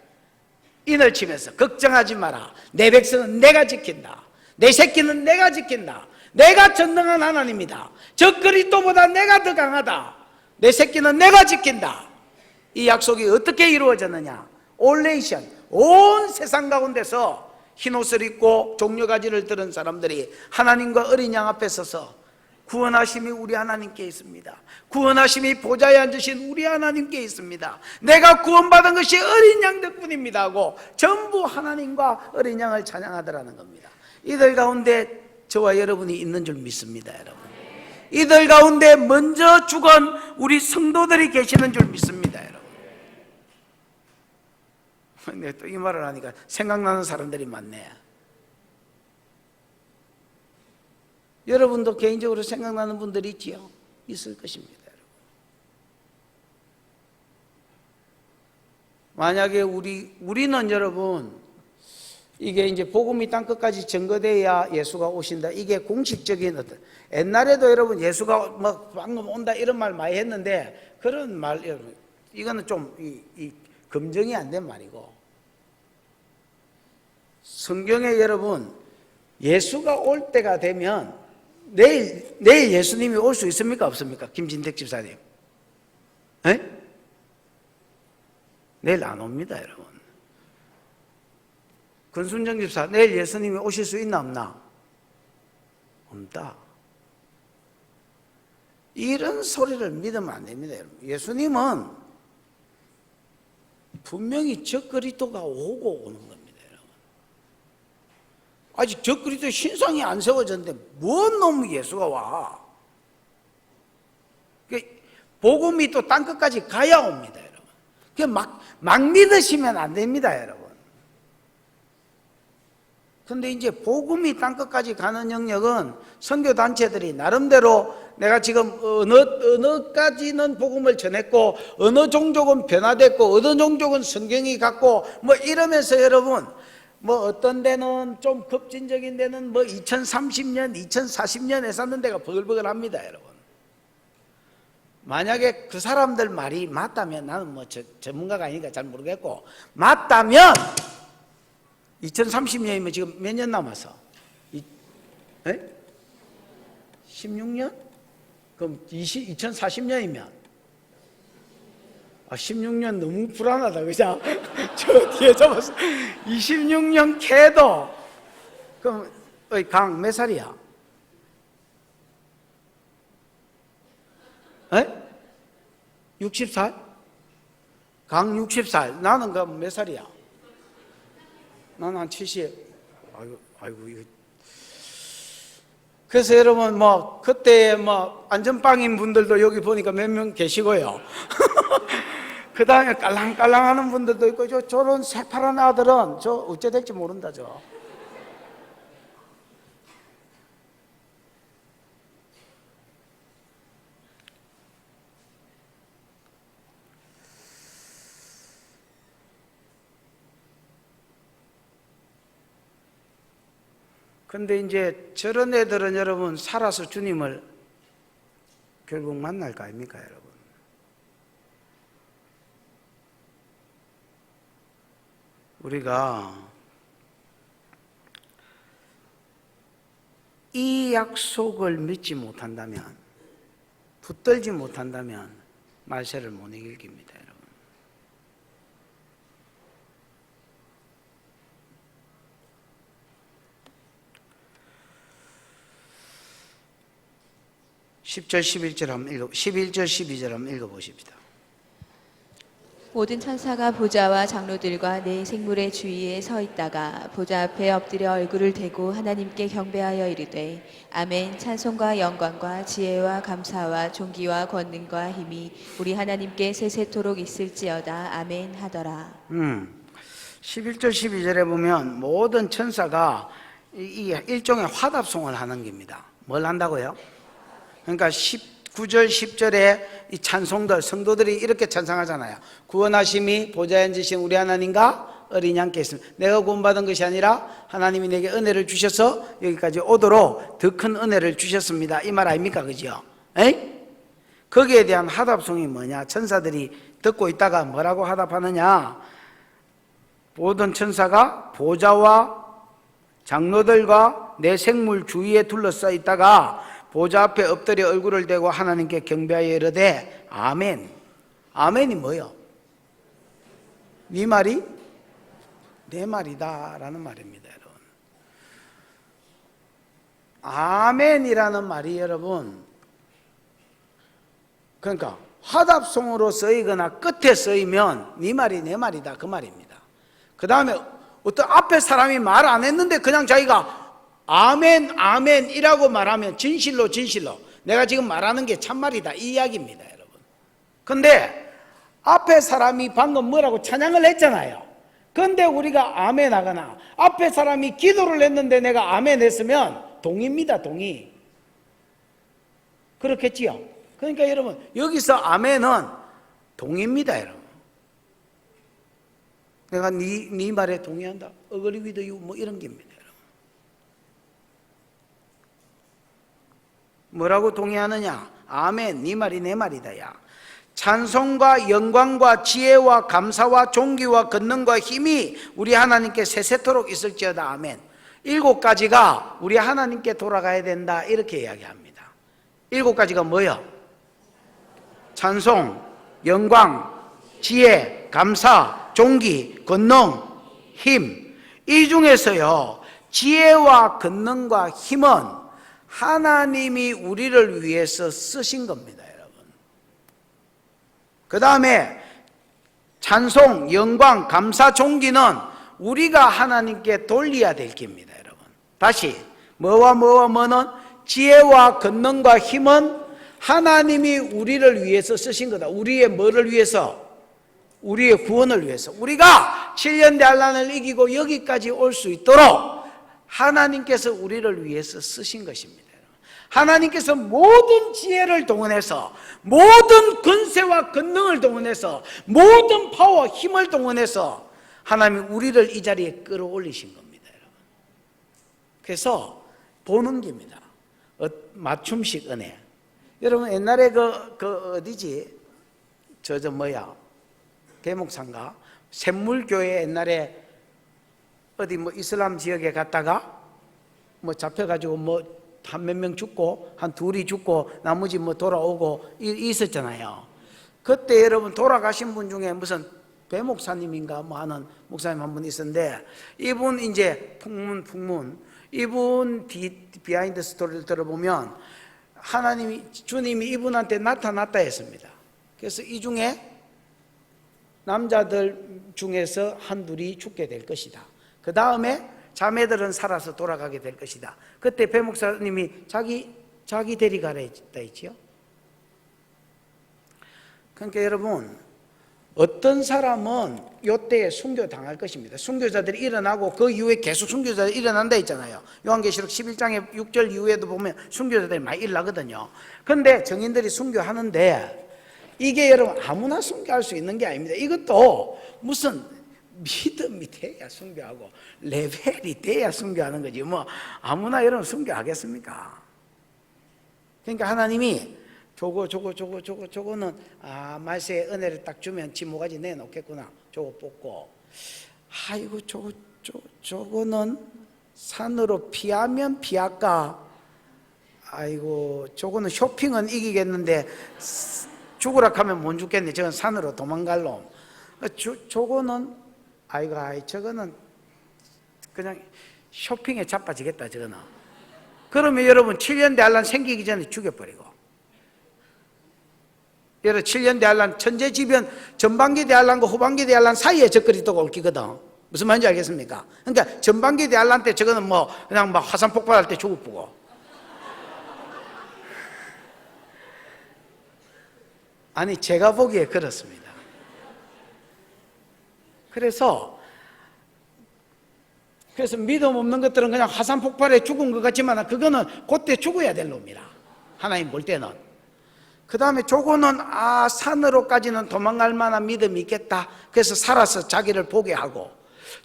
인을 치면서 걱정하지 마라. 내 백성은 내가 지킨다. 내 새끼는 내가 지킨다. 내가 전능한 하나님이다. 저 그리스도보다 내가 더 강하다. 내 새끼는 내가 지킨다. 이 약속이 어떻게 이루어졌느냐? 올레이션, 온 세상 가운데서 흰옷을 입고 종려가지를 들은 사람들이 하나님과 어린 양 앞에 서서 구원하심이 우리 하나님께 있습니다. 구원하심이 보좌에 앉으신 우리 하나님께 있습니다. 내가 구원받은 것이 어린 양 덕분입니다 하고 전부 하나님과 어린 양을 찬양하더라는 겁니다. 이들 가운데 저와 여러분이 있는 줄 믿습니다, 여러분. 이들 가운데 먼저 죽은 우리 성도들이 계시는 줄 믿습니다, 여러분. 내가 또 이 말을 하니까 생각나는 사람들이 많네. 여러분도 개인적으로 생각나는 분들이 있지요? 있을 것입니다, 여러분. 만약에 우리는 여러분 이게 이제 복음이 땅 끝까지 전거돼야 예수가 오신다. 이게 공식적인 어떤 옛날에도 여러분 예수가 뭐 방금 온다 이런 말 많이 했는데 그런 말 여러분 이거는 좀 검증이 안 된 말이고 성경에 여러분 예수가 올 때가 되면 내일 예수님이 올 수 있습니까 없습니까? 김진택 집사님, 에? 내일 안 옵니다, 여러분. 권순정 집사, 내일 예수님이 오실 수 있나 없나? 없다. 이런 소리를 믿으면 안 됩니다, 여러분. 예수님은 분명히 적그리스도가 오고 오는 겁니다, 여러분. 아직 적그리스도 신상이 안 세워졌는데 뭔 놈의 예수가 와? 복음이 또 땅끝까지 가야 옵니다, 여러분. 막 믿으시면 안 됩니다, 여러분. 근데 이제 복음이 땅끝까지 가는 영역은 선교단체들이 나름대로 내가 지금 어느 까지는 복음을 전했고, 어느 종족은 변화됐고, 어느 종족은 성경이 같고, 뭐 이러면서 여러분, 뭐 어떤 데는 좀 급진적인 데는 뭐 2030년, 2040년에 사는 데가 버글버글 합니다, 여러분. 만약에 그 사람들 말이 맞다면, 나는 뭐 전문가가 아니니까 잘 모르겠고, 맞다면 2030년이면 지금 몇 년 남았어? 16년? 그럼 2040년이면 16년 너무 불안하다, 그죠? 저 뒤에 잡았어. 26년 캐도 그럼 강 몇 살이야? 60살? 강 60살. 나는 그럼 몇 살이야? 나는 한 70. 아이고, 이거. 그래서 여러분, 뭐, 그때 뭐, 안전빵인 분들도 여기 보니까 몇 명 계시고요. 그 다음에 깔랑깔랑 하는 분들도 있고, 저런 새파란 아들은 저 어째 될지 모른다, 저. 근데 이제 저런 애들은 여러분 살아서 주님을 결국 만날 거 아닙니까, 여러분? 우리가 이 약속을 믿지 못한다면, 붙들지 못한다면 말세를 못 이길 겁니다, 여러분. 10절 11절 한번 11절 12절 한번 읽어보십시다. 모든 천사가 보좌와 장로들과 네 생물의 주위에 서 있다가 보좌 앞에 엎드려 얼굴을 대고 하나님께 경배하여 이르되 아멘. 찬송과 영광과 지혜와 감사와 존귀와 권능과 힘이 우리 하나님께 세세토록 있을지어다. 아멘 하더라. 11절 12절에 보면 모든 천사가 이 일종의 화답송을 하는 겁니다. 뭘 한다고요? 그러니까 9절 10절에 이 찬송들, 성도들이 이렇게 찬송하잖아요. 구원하심이 보좌에 앉으신 우리 하나님과 어린 양께 있습니다. 내가 구원받은 것이 아니라 하나님이 내게 은혜를 주셔서 여기까지 오도록 더 큰 은혜를 주셨습니다. 이 말 아닙니까? 그죠? 에이? 거기에 대한 화답송이 뭐냐? 천사들이 듣고 있다가 뭐라고 화답하느냐? 모든 천사가 보좌와 장로들과 내 생물 주위에 둘러싸 있다가 보좌 앞에 엎드려 얼굴을 대고 하나님께 경배하여 이르되 아멘. 아멘이 뭐요? 네 말이 내 말이다 라는 말입니다, 여러분. 아멘이라는 말이 여러분, 그러니까 화답송으로 쓰이거나 끝에 쓰이면 네 말이 내 말이다 그 말입니다. 그 다음에 어떤 앞에 사람이 말 안 했는데 그냥 자기가 아멘 아멘이라고 말하면 진실로 내가 지금 말하는 게 참말이다 이 이야기입니다, 여러분. 근데 앞에 사람이 방금 뭐라고 찬양을 했잖아요. 근데 우리가 아멘 하거나 앞에 사람이 기도를 했는데 내가 아멘 했으면 동의입니다, 동의. 그렇겠지요. 그러니까 여러분 여기서 아멘은 동의입니다, 여러분. 내가 네 말에 동의한다. agree with you 뭐 이런 겁니다. 뭐라고 동의하느냐? 아멘, 네 말이 내 말이다 야. 찬송과 영광과 지혜와 감사와 존귀와 권능과 힘이 우리 하나님께 세세토록 있을지어다. 아멘. 7가지가 우리 하나님께 돌아가야 된다 이렇게 이야기합니다. 7가지가 뭐요? 찬송, 영광, 지혜, 감사, 존귀, 권능, 힘. 이 중에서요 지혜와 권능과 힘은 하나님이 우리를 위해서 쓰신 겁니다, 여러분. 그 다음에 찬송, 영광, 감사, 존귀는 우리가 하나님께 돌려야 될 겁니다, 여러분. 다시 뭐와 뭐는 지혜와 권능과 힘은 하나님이 우리를 위해서 쓰신 거다. 우리의 뭐를 위해서? 우리의 구원을 위해서. 우리가 7년 대환란을 이기고 여기까지 올 수 있도록 하나님께서 우리를 위해서 쓰신 것입니다. 하나님께서 모든 지혜를 동원해서, 모든 권세와 권능을 동원해서, 모든 파워, 힘을 동원해서 하나님이 우리를 이 자리에 끌어올리신 겁니다, 여러분. 그래서 보는 겁니다. 맞춤식 은혜. 여러분 옛날에 어디지? 대목산가 샘물교회 옛날에 어디 이슬람 지역에 갔다가 잡혀가지고 한 몇 명 죽고 한 둘이 죽고 나머지 돌아오고 있었잖아요. 그때 여러분 돌아가신 분 중에 무슨 배 목사님인가 하는 목사님 한 분 있었는데, 이분 이제 풍문 이분 비하인드 스토리를 들어보면 주님이 이분한테 나타났다 했습니다. 그래서 이 중에 남자들 중에서 한둘이 죽게 될 것이다. 그 다음에 자매들은 살아서 돌아가게 될 것이다. 그때 배 목사님이 자기 데리가라 했지요. 그러니까 여러분, 어떤 사람은 요때에 순교당할 것입니다. 순교자들이 일어나고 그 이후에 계속 순교자들이 일어난다 했잖아요. 요한계시록 11장의 6절 이후에도 보면 순교자들이 많이 일어나거든요. 그런데 정인들이 순교하는데 이게 여러분 아무나 순교할 수 있는 게 아닙니다. 이것도 무슨 믿음이 돼야 순교하고 레벨이 돼야 순교하는 거지 아무나 여러분 순교하겠습니까? 그러니까 하나님이 저거는 말세의 은혜를 딱 주면 지 모가지 내놓겠구나. 저거 뽑고, 아이고 저거는 산으로 피하면 피할까? 아이고 저거는 쇼핑은 이기겠는데 죽으라 하면 못 죽겠네. 저건 산으로 도망갈 놈. 저거는 저거는 그냥 쇼핑에 자빠지겠다. 저거는. 그러면 여러분 7년 대환란 생기기 전에 죽여버리고, 여러분 7년 대환란 천재지변 전반기 대환란과 후반기 대환란 사이에 적그리스도가 얽히거든. 무슨 말인지 알겠습니까? 그러니까 전반기 대환란 때 저거는 그냥 화산 폭발할 때 죽을 뿌고, 아니 제가 보기에 그렇습니다. 그래서 믿음 없는 것들은 그냥 화산 폭발에 죽은 것 같지만 그거는 그때 죽어야 될 놈이라 하나님 볼 때는. 그 다음에 저거는 산으로까지는 도망갈 만한 믿음이 있겠다. 그래서 살아서 자기를 보게 하고,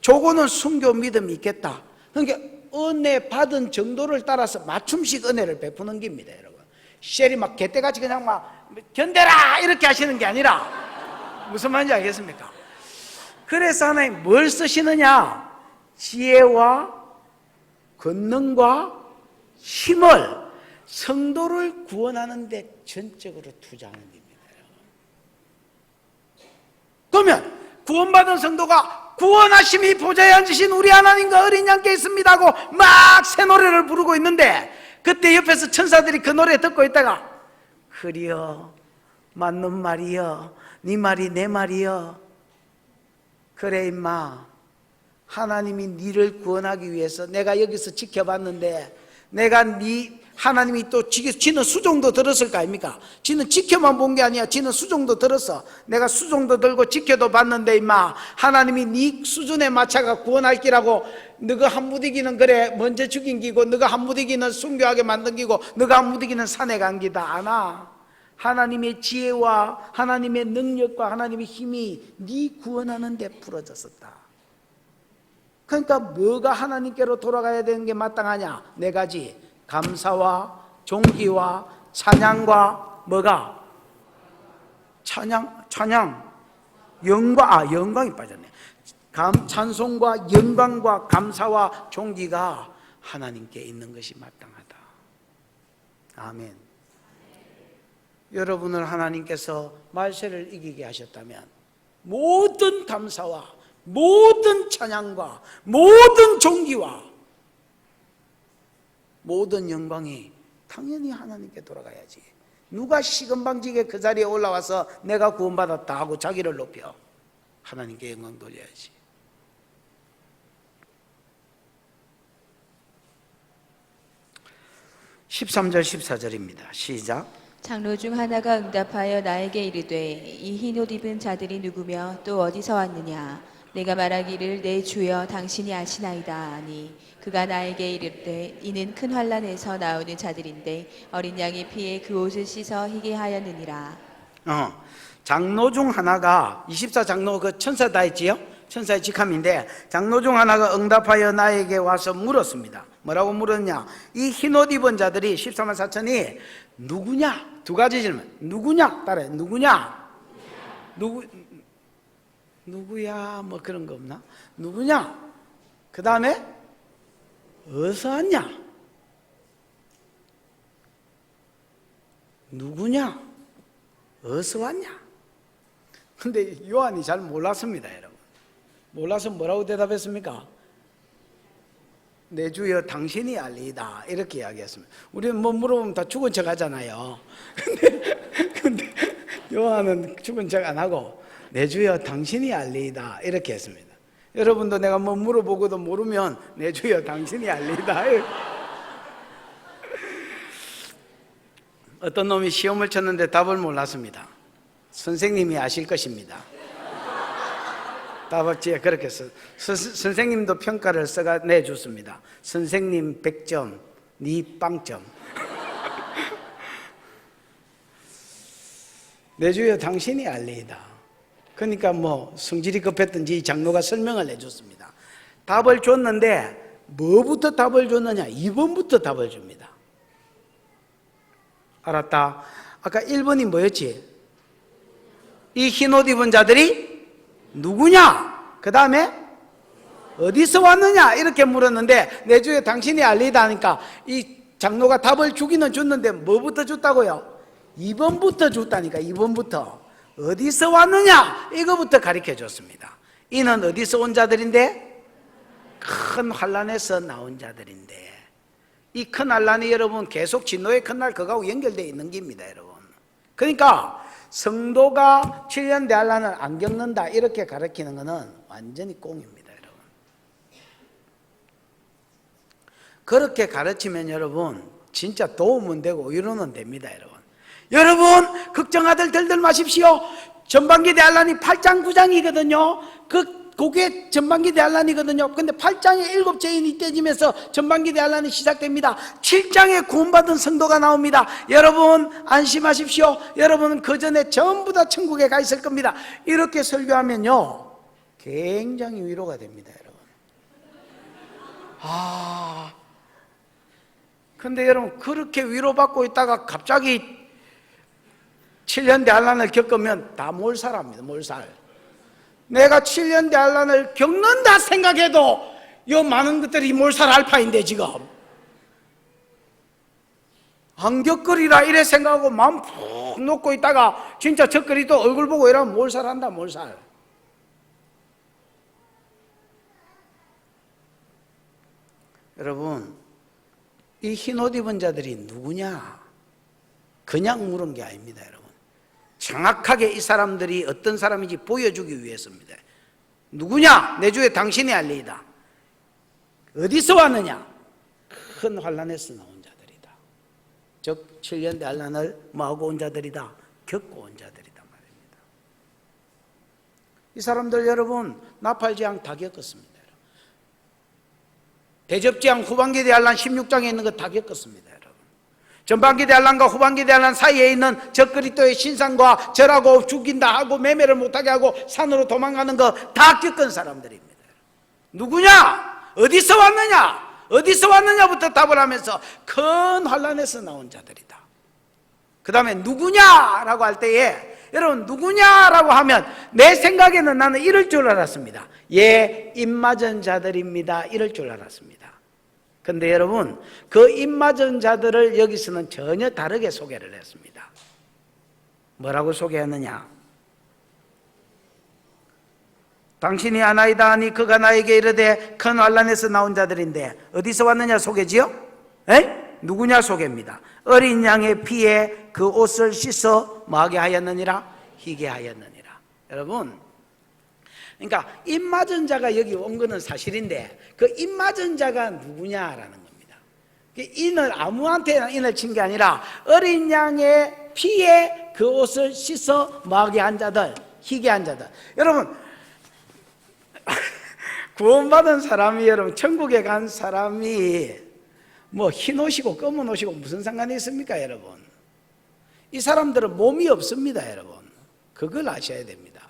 저거는 순교 믿음이 있겠다. 그러니까 은혜 받은 정도를 따라서 맞춤식 은혜를 베푸는 겁니다, 여러분. 쉘이 개떼같이 그냥 견뎌라 이렇게 하시는 게 아니라, 무슨 말인지 알겠습니까? 그래서 하나님 뭘 쓰시느냐? 지혜와 권능과 힘을 성도를 구원하는 데 전적으로 투자하는 겁니다. 그러면 구원받은 성도가 구원하심이 보좌에 앉으신 우리 하나님과 어린 양께 있습니다 하고 막 새 노래를 부르고 있는데, 그때 옆에서 천사들이 그 노래 듣고 있다가 그리여 맞는 말이여, 네 말이 내 말이여. 그래 임마, 하나님이 니를 구원하기 위해서 내가 여기서 지켜봤는데, 하나님이 또 지는 수종도 들었을 거 아닙니까? 지는 지켜만 본 게 아니야. 지는 수종도 들었어. 내가 수종도 들고 지켜도 봤는데 임마, 하나님이 네 수준에 맞춰가 구원할 기라고 너가 한 무디기는 그래 먼저 죽인 기고, 너가 한 무디기는 순교하게 만든 기고, 너가 한 무디기는 산에 간 기다 아나. 하나님의 지혜와 하나님의 능력과 하나님의 힘이 네 구원하는 데 풀어졌었다. 그러니까 뭐가 하나님께로 돌아가야 되는 게 마땅하냐? 네 가지. 감사와 존귀와 찬양과 뭐가? 찬양, 영광이 빠졌네. 찬송과 영광과 감사와 존귀가 하나님께 있는 것이 마땅하다. 아멘. 여러분을 하나님께서 말세를 이기게 하셨다면 모든 감사와 모든 찬양과 모든 존귀와 모든 영광이 당연히 하나님께 돌아가야지. 누가 시금방지게 그 자리에 올라와서 내가 구원받았다 하고 자기를 높여? 하나님께 영광 돌려야지. 13절 14절입니다. 시작. 장로 중 하나가 응답하여 나에게 이르되 이 흰 옷 입은 자들이 누구며 또 어디서 왔느냐. 내가 말하기를 내 주여 당신이 아시나이다 하니 그가 나에게 이르되 이는 큰 환난에서 나오는 자들인데 어린 양의 피에 그 옷을 씻어 희게 하였느니라. 장로 중 하나가 24장로 그 천사 다 했지요? 천사의 직함인데 장로 중 하나가 응답하여 나에게 와서 물었습니다. 뭐라고 물었냐? 이 흰옷 입은 자들이 14만 4천이 누구냐? 두 가지 질문. 누구냐? 따라해. 누구냐? 누구야? 뭐 그런 거 없나? 누구냐? 그 다음에 어디서 왔냐? 누구냐? 어디서 왔냐? 근데 요한이 잘 몰랐습니다, 여러분. 몰라서 뭐라고 대답했습니까? 내 주여 당신이 알리이다 이렇게 이야기했습니다. 우리는 뭐 물어보면 다 죽은 척 하잖아요. 근데 요한은 죽은 척 안 하고 내 주여 당신이 알리이다 이렇게 했습니다. 여러분도 내가 뭐 물어보고도 모르면 내 주여 당신이 알리이다. 어떤 놈이 시험을 쳤는데 답을 몰랐습니다. 선생님이 아실 것입니다. 답을 그렇게 써. 선생님도 평가를 써가 내줬습니다. 선생님 100점, 니 빵점. 내 주여 당신이 알리이다. 그러니까 뭐 성질이 급했든지 장로가 설명을 해줬습니다. 답을 줬는데 뭐부터 답을 줬느냐? 2번부터 답을 줍니다. 알았다. 아까 1번이 뭐였지? 이 흰옷 입은 자들이 누구냐? 그 다음에 어디서 왔느냐? 이렇게 물었는데 내 주에 당신이 알리다 하니까 이 장로가 답을 주기는 줬는데 뭐부터 줬다고요? 2번부터 줬다니까. 2번부터 어디서 왔느냐? 이거부터 가르쳐 줬습니다. 이는 어디서 온 자들인데? 큰 환난에서 나온 자들인데, 이 큰 환난이 여러분 계속 진노의 큰 날 그거하고 연결되어 있는 겁니다, 여러분. 그러니까 성도가 7년 대환란을 안 겪는다 이렇게 가르치는 것은 완전히 꽁입니다, 여러분. 그렇게 가르치면 여러분 진짜 도움은 되고 위로는 됩니다, 여러분. 여러분 걱정하들 들들 마십시오. 전반기 대환란이 8장 9장이거든요. 그게 전반기 대환란이거든요. 근데 8장에 7죄인이 떼지면서 전반기 대환란이 시작됩니다. 7장에 구원받은 성도가 나옵니다. 여러분 안심하십시오. 여러분은 그 전에 전부 다 천국에 가 있을 겁니다. 이렇게 설교하면요 굉장히 위로가 됩니다, 여러분. 근데 여러분 그렇게 위로받고 있다가 갑자기 7년 대환란을 겪으면 다 몰살합니다. 몰살. 내가 7년 대환란을 겪는다 생각해도 이 많은 것들이 몰살할 파인데 지금 안 겪으리라 이래 생각하고 마음 푹 놓고 있다가 진짜 적거리 또 얼굴 보고 이러면 몰살한다. 몰살. 여러분 이 흰옷 입은 자들이 누구냐? 그냥 물은 게 아닙니다, 여러분. 정확하게 이 사람들이 어떤 사람인지 보여주기 위해서입니다. 누구냐? 내 주에 당신이 알리이다. 어디서 왔느냐? 큰 환난에서 나온 자들이다. 즉 7년 대환란을 뭐하고 온 자들이다? 겪고 온 자들이다 말입니다. 이 사람들 여러분 나팔재앙 다 겪었습니다. 대접재앙 후반기 대환란 16장에 있는 거 다 겪었습니다. 전반기 대환란과 후반기 대환란 사이에 있는 저 그리스도의 신상과 절하고 죽인다 하고 매매를 못하게 하고 산으로 도망가는 거 다 겪은 사람들입니다. 누구냐? 어디서 왔느냐? 어디서 왔느냐부터 답을 하면서 큰 환난에서 나온 자들이다. 그 다음에 누구냐라고 할 때에 여러분 누구냐라고 하면 내 생각에는 나는 이럴 줄 알았습니다. 예, 입맞은 자들입니다. 이럴 줄 알았습니다. 근데 여러분 그 입맞은 자들을 여기서는 전혀 다르게 소개를 했습니다. 뭐라고 소개했느냐? 당신이 아나이다 하니 그가 나에게 이르되 큰 환난에서 나온 자들인데 어디서 왔느냐 소개지요? 누구냐 소개입니다. 어린 양의 피에 그 옷을 씻어 뭐하게 하였느니라? 희게 하였느니라. 여러분 그러니까 입맞은 자가 여기 온 거는 사실인데 그 입맞은 자가 누구냐라는 겁니다. 인을 아무한테나 인을 친 게 아니라 어린 양의 피에 그 옷을 씻어 마귀한 자들, 희귀한 자들. 여러분 구원받은 사람이, 여러분 천국에 간 사람이 뭐 흰 옷이고 검은 옷이고 무슨 상관이 있습니까? 여러분 이 사람들은 몸이 없습니다. 여러분 그걸 아셔야 됩니다.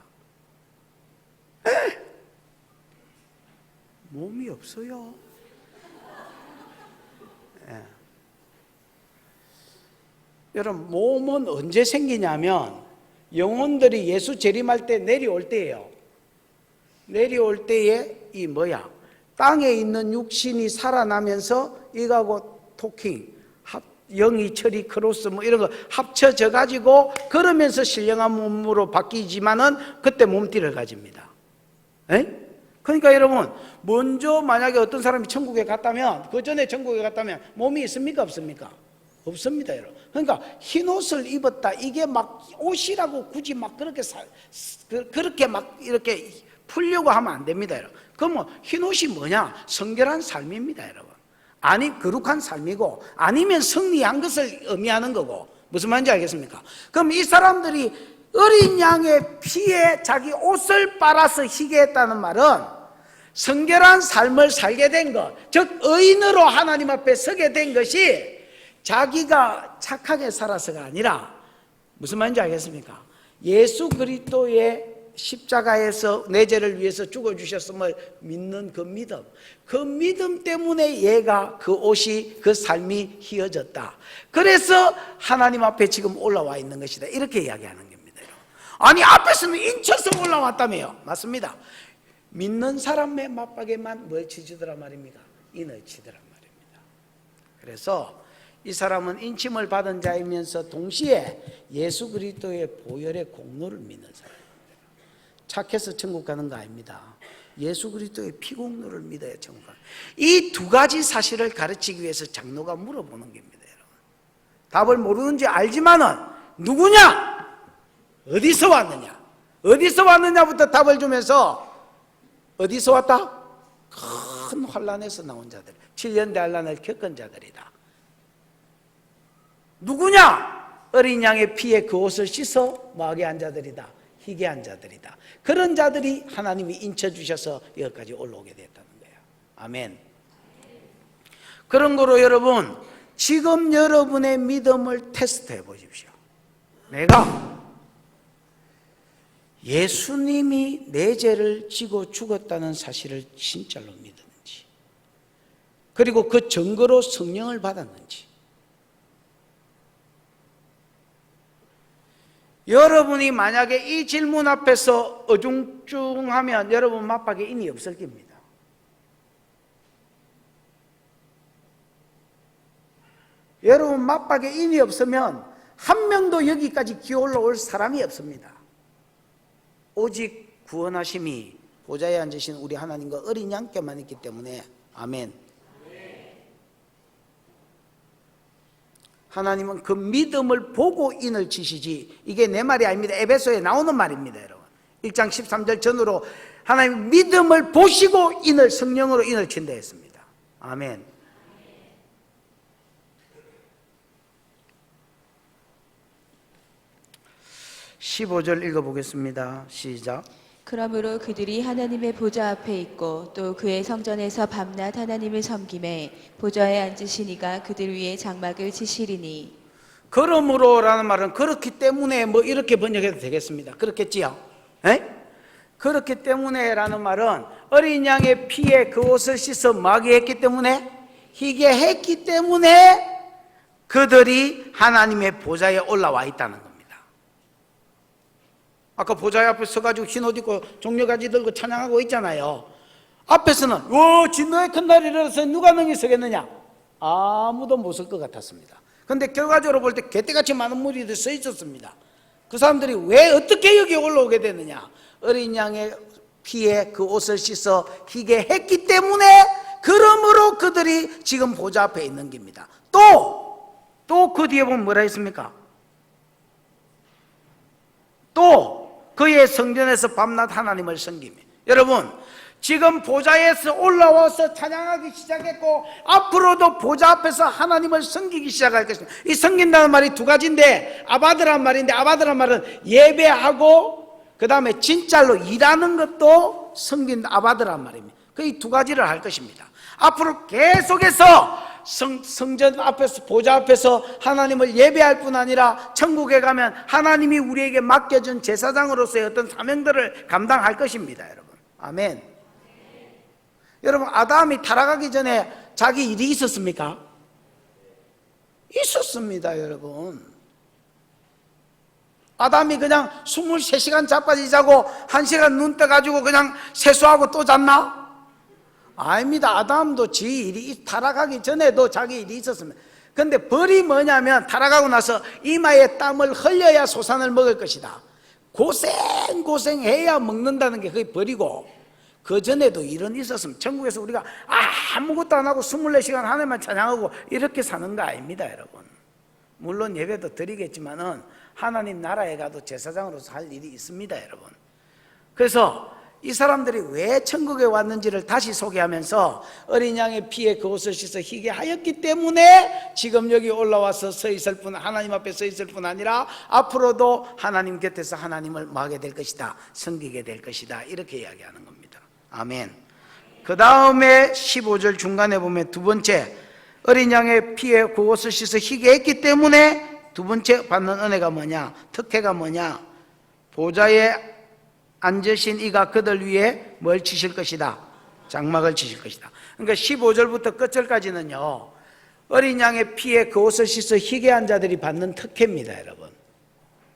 몸이 없어요. 여러분 몸은 언제 생기냐면 영혼들이 예수 재림할 때 내려올 때예요. 내려올 때에 이 뭐야? 땅에 있는 육신이 살아나면서 이거하고 토킹, 영이, 철이, 크로스 뭐 이런 거 합쳐져 가지고 그러면서 신령한 몸으로 바뀌지만은 그때 몸띠를 가집니다. 에? 그러니까 여러분 먼저 만약에 어떤 사람이 천국에 갔다면 그 전에 천국에 갔다면 몸이 있습니까? 없습니까? 없습니다, 여러분. 그러니까 흰 옷을 입었다 이게 막 옷이라고 굳이 막 그렇게 막 이렇게 풀려고 하면 안 됩니다, 여러분. 그러면 흰 옷이 뭐냐? 성결한 삶입니다, 여러분. 아니 거룩한 삶이고 아니면 승리한 것을 의미하는 거고. 무슨 말인지 알겠습니까? 그럼 이 사람들이 어린 양의 피에 자기 옷을 빨아서 희게 했다는 말은 성결한 삶을 살게 된 것, 즉 의인으로 하나님 앞에 서게 된 것이 자기가 착하게 살아서가 아니라 무슨 말인지 알겠습니까? 예수 그리스도의 십자가에서 내 죄를 위해서 죽어주셨음을 믿는 그 믿음 때문에 얘가 그 옷이 그 삶이 휘어졌다. 그래서 하나님 앞에 지금 올라와 있는 것이다. 이렇게 이야기하는 겁니다. 아니 앞에서는 인쳐서 올라왔다며요. 맞습니다. 믿는 사람의 맞박에만 뭘 치주더라 말입니까? 인을 치더라 말입니다. 그래서 이 사람은 인침을 받은 자이면서 동시에 예수 그리스도의 보혈의 공로를 믿는 사람입니다. 착해서 천국 가는 거 아닙니다. 예수 그리스도의 피 공로를 믿어야 천국 가는. 이 두 가지 사실을 가르치기 위해서 장로가 물어보는 겁니다. 여러분. 답을 모르는지 알지만은 누구냐? 어디서 왔느냐? 어디서 왔느냐부터 답을 주면서 어디서 왔다? 큰 환난에서 나온 자들, 7년 대환난을 겪은 자들이다. 누구냐? 어린 양의 피에 그 옷을 씻어 마귀한 자들이다. 희귀한 자들이다. 그런 자들이 하나님이 인쳐주셔서 여기까지 올라오게 됐다는 거예요. 아멘. 그런 거로 여러분 지금 여러분의 믿음을 테스트해 보십시오. 내가 예수님이 내 죄를 지고 죽었다는 사실을 진짜로 믿었는지, 그리고 그 증거로 성령을 받았는지. 여러분이 만약에 이 질문 앞에서 어중중하면 여러분 맞박에 인이 없을 겁니다. 여러분 맞박에 인이 없으면 한 명도 여기까지 기어올라 올 사람이 없습니다. 오직 구원하심이 보좌에 앉으신 우리 하나님과 어린 양께만 있기 때문에. 아멘. 하나님은 그 믿음을 보고 인을 치시지, 이게 내 말이 아닙니다. 에베소에 나오는 말입니다, 여러분. 1장 13절 전후로 하나님 믿음을 보시고 인을, 성령으로 인을 친다 했습니다. 아멘. (15절) 읽어보겠습니다. 시작. 그러므로 그들이 하나님의 보좌 앞에 있고 또 그의 성전에서 밤낮 하나님을 섬김에 보좌에 앉으신 이가 그들 위에 장막을 치시리니. 그러므로라는 말은 그렇기 때문에 뭐 이렇게 번역해도 되겠습니다. 그렇겠지요? 에? 그렇기 때문에라는 말은 어린 양의 피에 그 옷을 씻어 마귀했기 때문에, 희게 했기 때문에 그들이 하나님의 보좌에 올라와 있다는 겁니다. 아까 보좌 앞에 서가지고 흰 옷 입고 종려가지 들고 찬양하고 있잖아요. 앞에서는 진노의 큰 날이 일어나서 누가 능히 서겠느냐? 아무도 못 설 것 같았습니다. 그런데 결과적으로 볼 때 개떼같이 많은 무리들이 서 있었습니다. 그 사람들이 왜 어떻게 여기 올라오게 됐느냐? 어린 양의 피에 그 옷을 씻어 희게 했기 때문에, 그러므로 그들이 지금 보좌 앞에 있는 겁니다. 또 그 뒤에 보면 뭐라 했습니까? 또 그의 성전에서 밤낮 하나님을 섬기며. 여러분, 지금 보좌에서 올라와서 찬양하기 시작했고 앞으로도 보좌 앞에서 하나님을 섬기기 시작할 것입니다. 이 섬긴다는 말이 두 가지인데, 아바드란 말인데, 아바드란 말은 예배하고 그 다음에 진짜로 일하는 것도 섬긴 아바드란 말입니다. 그 이 두 가지를 할 것입니다. 앞으로 계속해서 성전 앞에서, 보좌 앞에서 하나님을 예배할 뿐 아니라 천국에 가면 하나님이 우리에게 맡겨준 제사장으로서의 어떤 사명들을 감당할 것입니다. 여러분, 아멘. 여러분, 아담이 타락하기 전에 자기 일이 있었습니까? 있었습니다. 여러분, 아담이 그냥 23시간 자빠지 자고 1시간 눈 떠가지고 그냥 세수하고 또 잤나? 아닙니다. 아담도 지 일이, 타락하기 전에도 자기 일이 있었습니다. 근데 벌이 뭐냐면, 타락하고 나서 이마에 땀을 흘려야 소산을 먹을 것이다. 고생해야 먹는다는 게 그게 벌이고, 그 전에도 일은 있었습니다. 천국에서 우리가 아무것도 안 하고 24시간 하나님만 찬양하고 이렇게 사는 거 아닙니다. 여러분, 물론 예배도 드리겠지만은 하나님 나라에 가도 제사장으로서 할 일이 있습니다. 여러분, 그래서 이 사람들이 왜 천국에 왔는지를 다시 소개하면서 어린 양의 피에 그 옷을 씻어 희게 하였기 때문에 지금 여기 올라와서 서 있을 뿐, 하나님 앞에 서 있을 뿐 아니라 앞으로도 하나님 곁에서 하나님을 뭐하게 될 것이다, 섬기게 될 것이다, 이렇게 이야기하는 겁니다. 아멘. 그 다음에 15절 중간에 보면 두 번째, 어린 양의 피에 그 옷을 씻어 희게 했기 때문에 두 번째 받는 은혜가 뭐냐, 특혜가 뭐냐, 보좌에 앉으신 이가 그들 위에 뭘 치실 것이다, 장막을 치실 것이다. 그러니까 15절부터 끝절까지는요, 어린 양의 피에 그 옷을 씻어 희게 한 자들이 받는 특혜입니다. 여러분,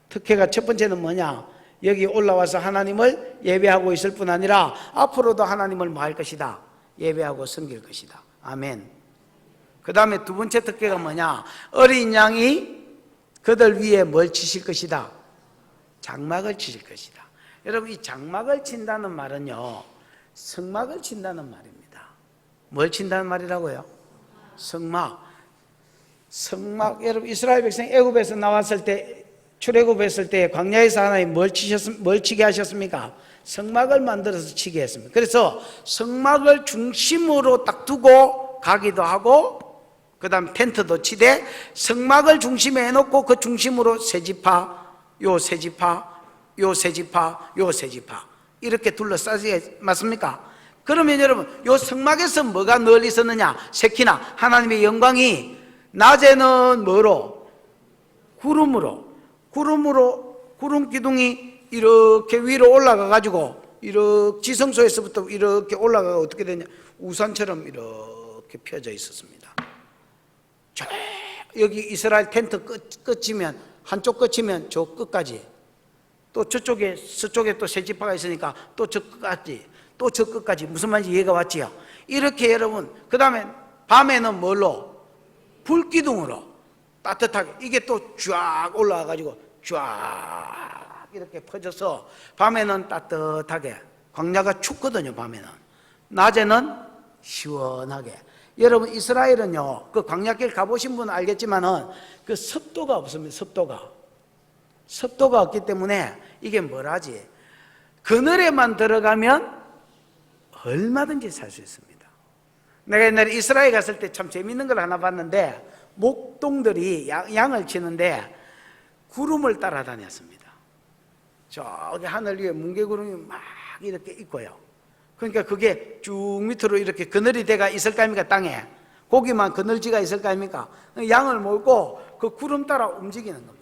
특혜가 첫 번째는 뭐냐, 여기 올라와서 하나님을 예배하고 있을 뿐 아니라 앞으로도 하나님을 뭐 할 것이다, 예배하고 섬길 것이다. 아멘. 그 다음에 두 번째 특혜가 뭐냐, 어린 양이 그들 위에 뭘 치실 것이다, 장막을 치실 것이다. 여러분, 이 장막을 친다는 말은요, 성막을 친다는 말입니다. 뭘 친다는 말이라고요? 성막. 여러분, 이스라엘 백성 애굽에서 나왔을 때, 출애굽했을 때 광야에서 하나님 뭘 치게 하셨습니까? 성막을 만들어서 치게 했습니다. 그래서 성막을 중심으로 딱 두고 가기도 하고, 그 다음 텐트도 치되, 성막을 중심에 해놓고 그 중심으로 세 지파, 요 세 지파, 요 세 지파, 요 세 지파, 이렇게 둘러싸지 맞습니까? 그러면 여러분, 요 성막에서 뭐가 늘 있었느냐? 세키나, 하나님의 영광이 낮에는 뭐로? 구름 기둥이 이렇게 위로 올라가 가지고 이렇게 지성소에서부터 이렇게 올라가가 어떻게 되냐? 우산처럼 이렇게 펴져 있었습니다. 저 여기 이스라엘 텐트 끝이면, 한쪽 끝이면 저 끝까지, 또 저쪽에, 서쪽에 또 세 지파가 있으니까 또 저 끝까지, 또 저 끝까지. 무슨 말인지 이해가 왔지요? 이렇게 여러분, 그 다음에 밤에는 뭘로? 불기둥으로 따뜻하게, 이게 또 쫙 올라와가지고 쫙 이렇게 퍼져서 밤에는 따뜻하게, 광야가 춥거든요. 밤에는, 낮에는 시원하게. 여러분, 이스라엘은요, 그 광야길 가보신 분은 알겠지만은 그 습도가 없습니다. 습도가 없기 때문에 이게 뭐라지, 그늘에만 들어가면 얼마든지 살 수 있습니다. 내가 옛날에 이스라엘 갔을 때 참 재밌는 걸 하나 봤는데, 목동들이 양을 치는데 구름을 따라다녔습니다. 저기 하늘 위에 뭉게구름이 막 이렇게 있고요. 그러니까 그게 쭉 밑으로 이렇게 그늘이 돼가 있을 거 아닙니까? 땅에 고기만 그늘지가 있을 거 아닙니까? 양을 몰고 그 구름 따라 움직이는 겁니다.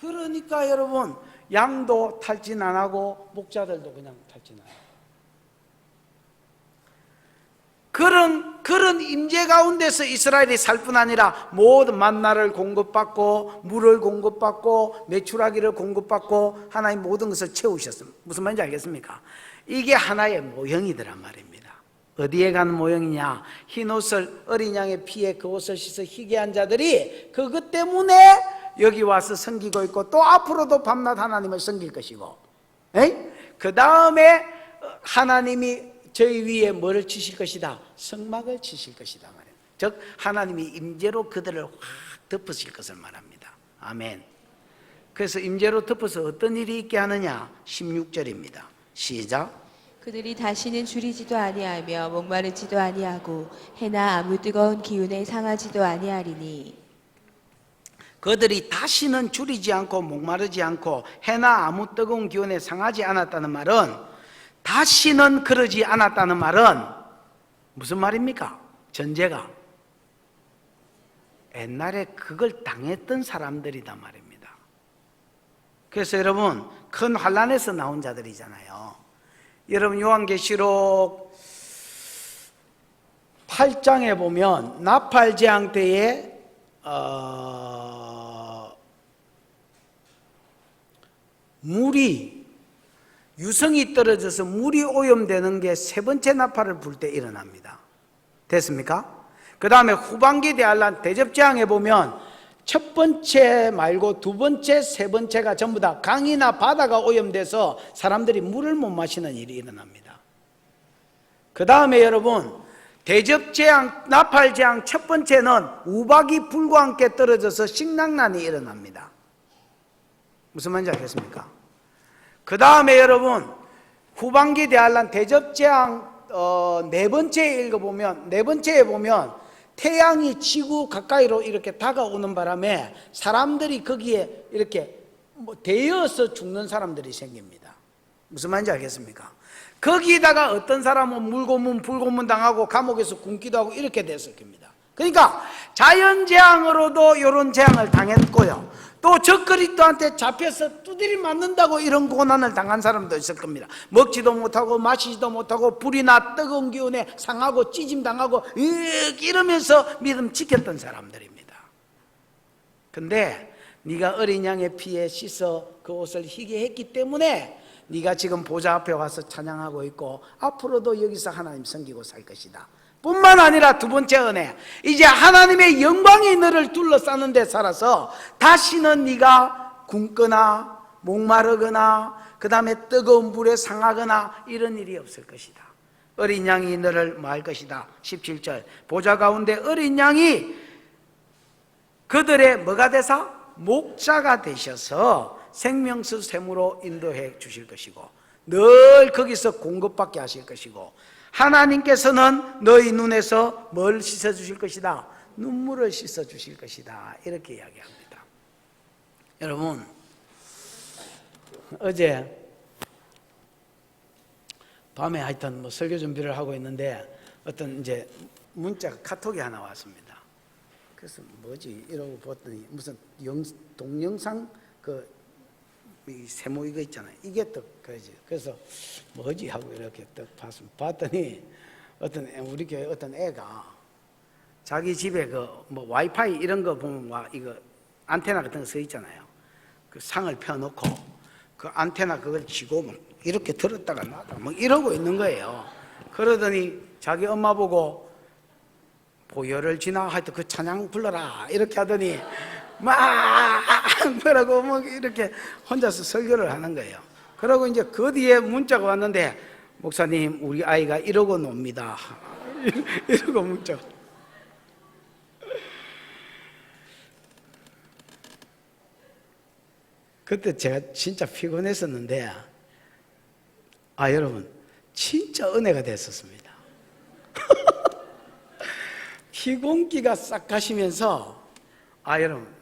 그러니까 여러분, 양도 탈진 안 하고 목자들도 그냥 탈진 안 하고, 그런 임재 가운데서 이스라엘이 살 뿐 아니라 모든 만나를 공급받고 물을 공급받고 메추라기를 공급받고 하나님 모든 것을 채우셨습니다. 무슨 말인지 알겠습니까? 이게 하나의 모형이더란 말입니다. 어디에 간 모형이냐? 흰 옷을, 어린 양의 피에 그 옷을 씻어 희게 한 자들이 그것 때문에 여기 와서 섬기고 있고, 또 앞으로도 밤낮 하나님을 섬길 것이고, 그 다음에 하나님이 저희 위에 뭐를 치실 것이다? 성막을 치실 것이다 말입니다. 즉 하나님이 임재로 그들을 확 덮으실 것을 말합니다. 아멘. 그래서 임재로 덮어서 어떤 일이 있게 하느냐? 16절입니다. 시작. 그들이 다시는 줄이지도 아니하며 목마르지도 아니하고 해나 아무 뜨거운 기운에 상하지도 아니하리니 그들이 다시는 줄이지 않고 목마르지 않고 해나 아무 뜨거운 기운에 상하지 않았다는 말은, 다시는 그러지 않았다는 말은 무슨 말입니까? 전제가 옛날에 그걸 당했던 사람들이단 말입니다. 그래서 여러분, 큰 환란에서 나온 자들이잖아요. 여러분, 요한계시록 8장에 보면 나팔재앙 때에 물이, 유성이 떨어져서 물이 오염되는 게 세 번째 나팔을 불 때 일어납니다. 됐습니까? 그 다음에 후반기 대환란 대접재앙에 보면 첫 번째 말고 두 번째, 세 번째가 전부 다 강이나 바다가 오염돼서 사람들이 물을 못 마시는 일이 일어납니다. 그 다음에 여러분, 대접재앙, 나팔재앙 첫 번째는 우박이 불과 함께 떨어져서 식량난이 일어납니다. 무슨 말인지 알겠습니까? 그 다음에 여러분, 후반기 대환란 대접재앙 네 번째에 읽어보면, 네 번째에 보면 태양이 지구 가까이로 이렇게 다가오는 바람에 사람들이 거기에 이렇게 데여서 죽는 사람들이 생깁니다. 무슨 말인지 알겠습니까? 거기다가 어떤 사람은 물고문, 불고문 당하고 감옥에서 굶기도 하고 이렇게 됐을 겁니다. 그러니까 자연재앙으로도 이런 재앙을 당했고요, 또 적그리스도한테 잡혀서 두드리 맞는다고 이런 고난을 당한 사람도 있을 겁니다. 먹지도 못하고 마시지도 못하고 불이나 뜨거운 기운에 상하고 찌짐당하고 이러면서 믿음 지켰던 사람들입니다. 근데 네가 어린 양의 피에 씻어 그 옷을 희게 했기 때문에 네가 지금 보좌 앞에 와서 찬양하고 있고 앞으로도 여기서 하나님 섬기고 살 것이다. 뿐만 아니라 두 번째 은혜, 이제 하나님의 영광이 너를 둘러싸는 데 살아서 다시는 네가 굶거나 목마르거나 그 다음에 뜨거운 불에 상하거나 이런 일이 없을 것이다. 어린 양이 너를 말 것이다. 17절, 보좌 가운데 어린 양이 그들의 뭐가 되사? 목자가 되셔서 생명수 샘으로 인도해 주실 것이고 늘 거기서 공급받게 하실 것이고, 하나님께서는 너희 눈에서 뭘 씻어주실 것이다? 눈물을 씻어주실 것이다. 이렇게 이야기합니다. 여러분, 어제 밤에 하여튼 뭐 설교 준비를 하고 있는데 어떤 이제 문자 카톡이 하나 왔습니다. 그래서 뭐지 이러고 봤더니 무슨 동영상 이 세모 이거 있잖아요. 이게 또 그러지. 그래서 뭐지 하고 이렇게 딱 봤더니 우리 교회 어떤 애가 자기 집에 뭐 와이파이 이런 거 보면 이거 안테나 같은 거 써 있잖아요. 그 상을 펴놓고 그 안테나 그걸 쥐고 막 이렇게 들었다가 놨다 막 이러고 있는 거예요. 그러더니 자기 엄마 보고 보혈을 지나 하여튼 그 찬양 불러라 이렇게 하더니 막 뭐라고 뭐 이렇게 혼자서 설교를 하는 거예요. 그러고 이제 그 뒤에 문자가 왔는데, 목사님 우리 아이가 이러고 놉니다. 이러고 문자. 그때 제가 진짜 피곤했었는데 여러분 진짜 은혜가 됐었습니다. 피곤기가 싹 가시면서 여러분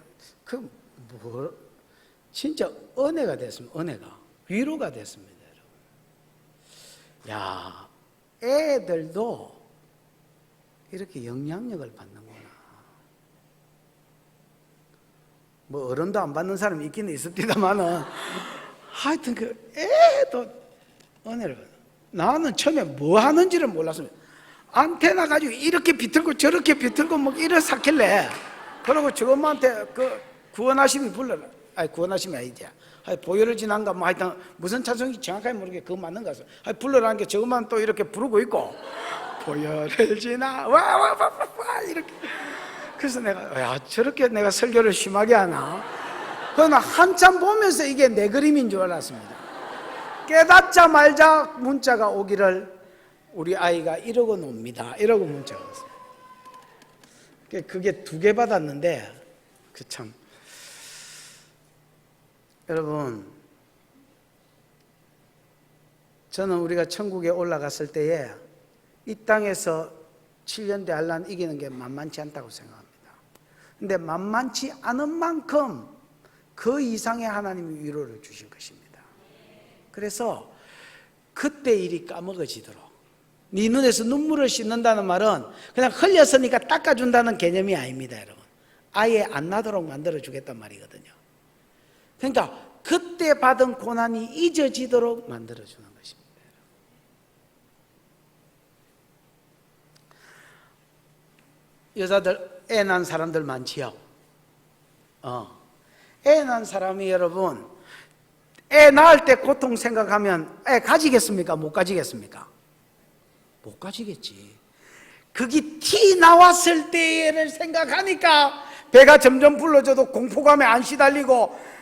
진짜 은혜가 됐습니다. 은혜가 위로가 됐습니다. 여러분, 야, 애들도 이렇게 영향력을 받는구나. 뭐 어른도 안 받는 사람이 있기는 있었디다마는 하여튼 그 애도 은혜를 받아. 나는 처음에 뭐 하는지를 몰랐습니다. 안테나 가지고 이렇게 비틀고 저렇게 비틀고 뭐 이래 샀길래, 그러고 저 엄마한테 구원하심이 불러라. 구원하심이 아니지. 보혈을 지난가 뭐 하여튼 무슨 찬송이 정확하게 모르게 그거 맞는 거 같아요. 불러라는 게 저것만 또 이렇게 부르고 있고 보혈을 지나 와 이렇게. 그래서 내가 저렇게 내가 설교를 심하게 하나? 그러나 한참 보면서 이게 내 그림인 줄 알았습니다. 깨닫자 말자 문자가 오기를 우리 아이가 이러고 놉니다. 이러고 문자가 왔어요. 그게 2개 받았는데 참 여러분, 저는 우리가 천국에 올라갔을 때에 이 땅에서 7년 대환란 이기는 게 만만치 않다고 생각합니다. 근데 만만치 않은 만큼 그 이상의 하나님이 위로를 주실 것입니다. 그래서 그때 일이 까먹어지도록, 네 눈에서 눈물을 씻는다는 말은 그냥 흘렸으니까 닦아준다는 개념이 아닙니다, 여러분. 아예 안 나도록 만들어주겠단 말이거든요. 그러니까 그때 받은 고난이 잊어지도록 만들어주는 것입니다. 여자들 애 낳은 사람들 많지요. 애 낳은 사람이 여러분, 애 낳을 때 고통 생각하면 애 가지겠습니까? 못 가지겠습니까? 못 가지겠지. 그게 티 나왔을 때를 생각하니까 배가 점점 불러져도 공포감에 안 시달리고,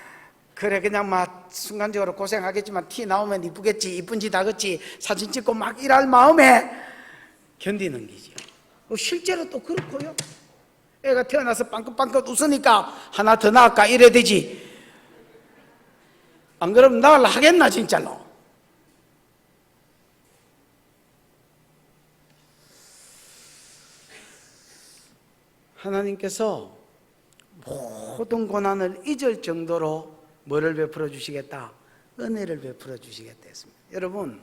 그래 그냥 막 순간적으로 고생하겠지만 티 나오면 이쁘겠지, 이쁜지 다겠지 사진 찍고 막 일할 마음에 견디는 기죠. 실제로 또 그렇고요. 애가 태어나서 빵긋빵긋 웃으니까 하나 더 낳을까 이래 되지. 안 그러면 낳으려 하겠나 진짜로. 하나님께서 모든 고난을 잊을 정도로 뭐를 베풀어 주시겠다? 은혜를 베풀어 주시겠다 했습니다. 여러분,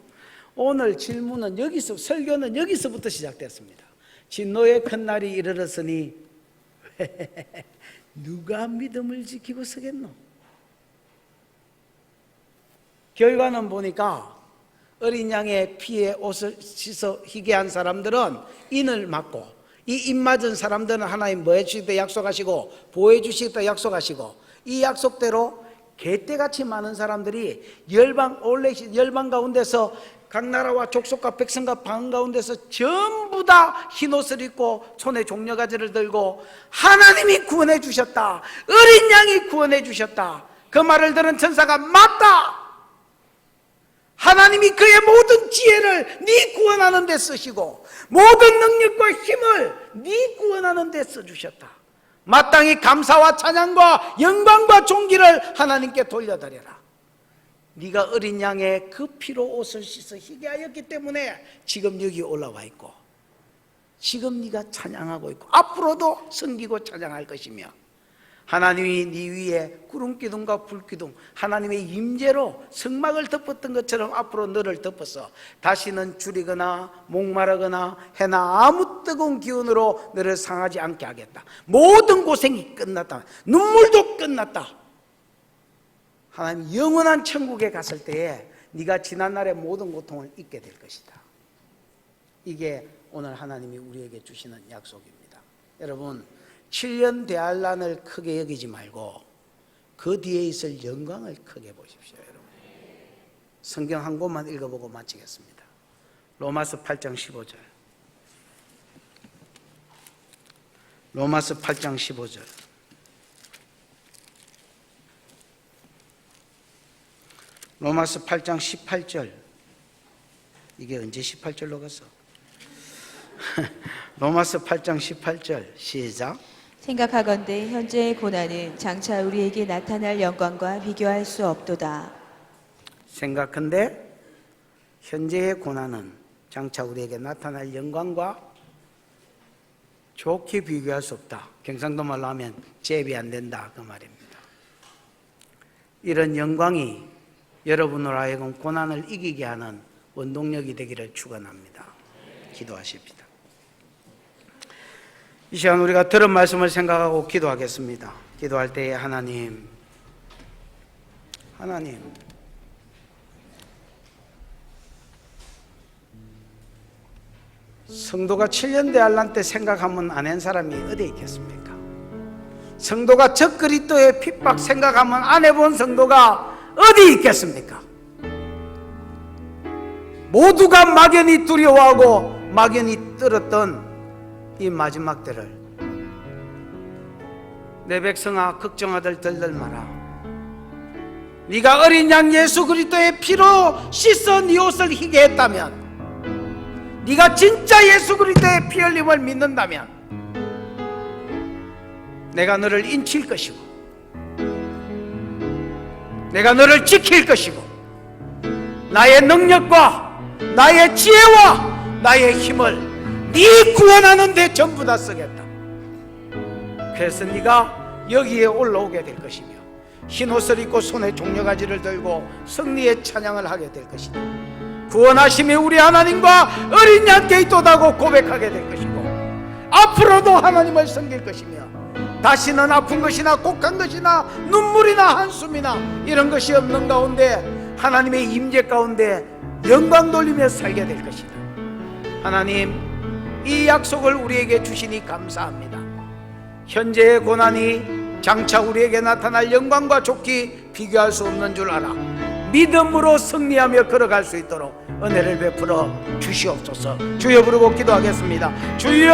오늘 질문은 여기서, 설교는 여기서부터 시작됐습니다. 진노의 큰 날이 이르렀으니 누가 믿음을 지키고 서겠노? 결과는 보니까 어린 양의 피에 옷을 씻어 희게 한 사람들은 인을 맞고, 이 인 맞은 사람들은 하나님 뭐 해주시겠다 약속하시고 보호해 주시겠다 약속하시고, 이 약속대로 개떼같이 많은 사람들이 열방 가운데서 각 나라와 족속과 백성과 방 가운데서 전부 다 흰옷을 입고 손에 종려가지를 들고 하나님이 구원해 주셨다, 어린 양이 구원해 주셨다, 그 말을 들은 천사가 맞다, 하나님이 그의 모든 지혜를 네 구원하는 데 쓰시고 모든 능력과 힘을 네 구원하는 데 써주셨다, 마땅히 감사와 찬양과 영광과 존귀를 하나님께 돌려드려라. 네가 어린 양의 그 피로 옷을 씻어 희게 하였기 때문에 지금 여기 올라와 있고, 지금 네가 찬양하고 있고 앞으로도 섬기고 찬양할 것이며, 하나님이 네 위에 구름기둥과 불기둥, 하나님의 임재로 성막을 덮었던 것처럼 앞으로 너를 덮어서 다시는 줄이거나 목마르거나 해나 아무 뜨거운 기운으로 너를 상하지 않게 하겠다. 모든 고생이 끝났다. 눈물도 끝났다. 하나님 영원한 천국에 갔을 때에 네가 지난날의 모든 고통을 잊게 될 것이다. 이게 오늘 하나님이 우리에게 주시는 약속입니다. 여러분, 7년 대환란을 크게 여기지 말고 그 뒤에 있을 영광을 크게 보십시오. 여러분, 성경 한 곳만 읽어보고 마치겠습니다. 로마서 8장 15절. 로마서 8장 15절. 로마서 8장 18절. 이게 언제 18절로 갔어? 로마서 8장 18절 시작. 생각하건대 현재의 고난은 장차 우리에게 나타날 영광과 비교할 수 없도다. 생각한데 현재의 고난은 장차 우리에게 나타날 영광과 좋게 비교할 수 없다. 경상도 말로 하면 제비 안 된다, 그 말입니다. 이런 영광이 여러분으로 하여금 고난을 이기게 하는 원동력이 되기를 축원합니다. 기도하십시다. 이 시간 우리가 들은 말씀을 생각하고 기도하겠습니다. 기도할 때에 하나님, 성도가 7년 대환란 때 생각하면 안 한 사람이 어디에 있겠습니까? 성도가 적그리스도의 핍박 생각하면 안 해본 성도가 어디 있겠습니까? 모두가 막연히 두려워하고 막연히 떨었던 이 마지막 때를, 내 백성아 걱정하들 들들 마라. 네가 어린 양 예수 그리스도의 피로 씻어 네 옷을 희게 했다면, 네가 진짜 예수 그리스도의 피 흘림을 믿는다면 내가 너를 인칠 것이고 내가 너를 지킬 것이고 나의 능력과 나의 지혜와 나의 힘을 네 구원하는 데 전부 다 쓰겠다. 그래서 네가 여기에 올라오게 될 것이며 흰옷을 입고 손에 종려가지를 들고 승리의 찬양을 하게 될 것이다. 구원하심이 우리 하나님과 어린 양께 있도다고 고백하게 될 것이고 앞으로도 하나님을 섬길 것이며 다시는 아픈 것이나 곡한 것이나 눈물이나 한숨이나 이런 것이 없는 가운데 하나님의 임재 가운데 영광 돌리며 살게 될 것이다. 하나님, 이 약속을 우리에게 주시니 감사합니다. 현재의 고난이 장차 우리에게 나타날 영광과 좋기 비교할 수 없는 줄 알아 믿음으로 승리하며 걸어갈 수 있도록 은혜를 베풀어 주시옵소서. 주여 부르고 기도하겠습니다. 주여,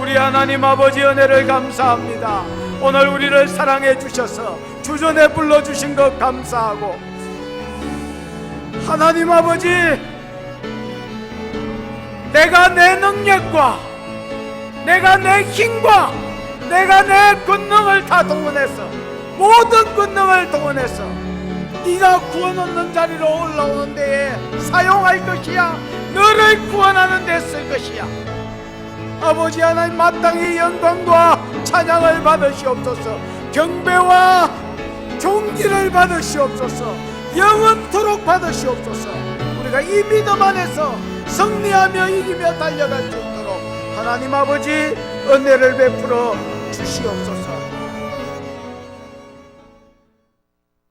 우리 하나님 아버지 은혜를 감사합니다. 오늘 우리를 사랑해 주셔서 주전에 불러주신 것 감사하고 하나님 아버지, 내가 내 능력과 내가 내 힘과 내가 내 권능을 다 동원해서 모든 권능을 동원해서 네가 구원 얻는 자리로 올라오는 데에 사용할 것이야. 너를 구원하는 데 쓸 것이야. 아버지 하나님, 마땅히 영광과 찬양을 받으시옵소서. 경배와 존귀를 받으시옵소서. 영원토록 받으시옵소서. 우리가 이 믿음 안에서 승리하며 이기며 달려갈 수 있도록 하나님 아버지 은혜를 베풀어 주시옵소서.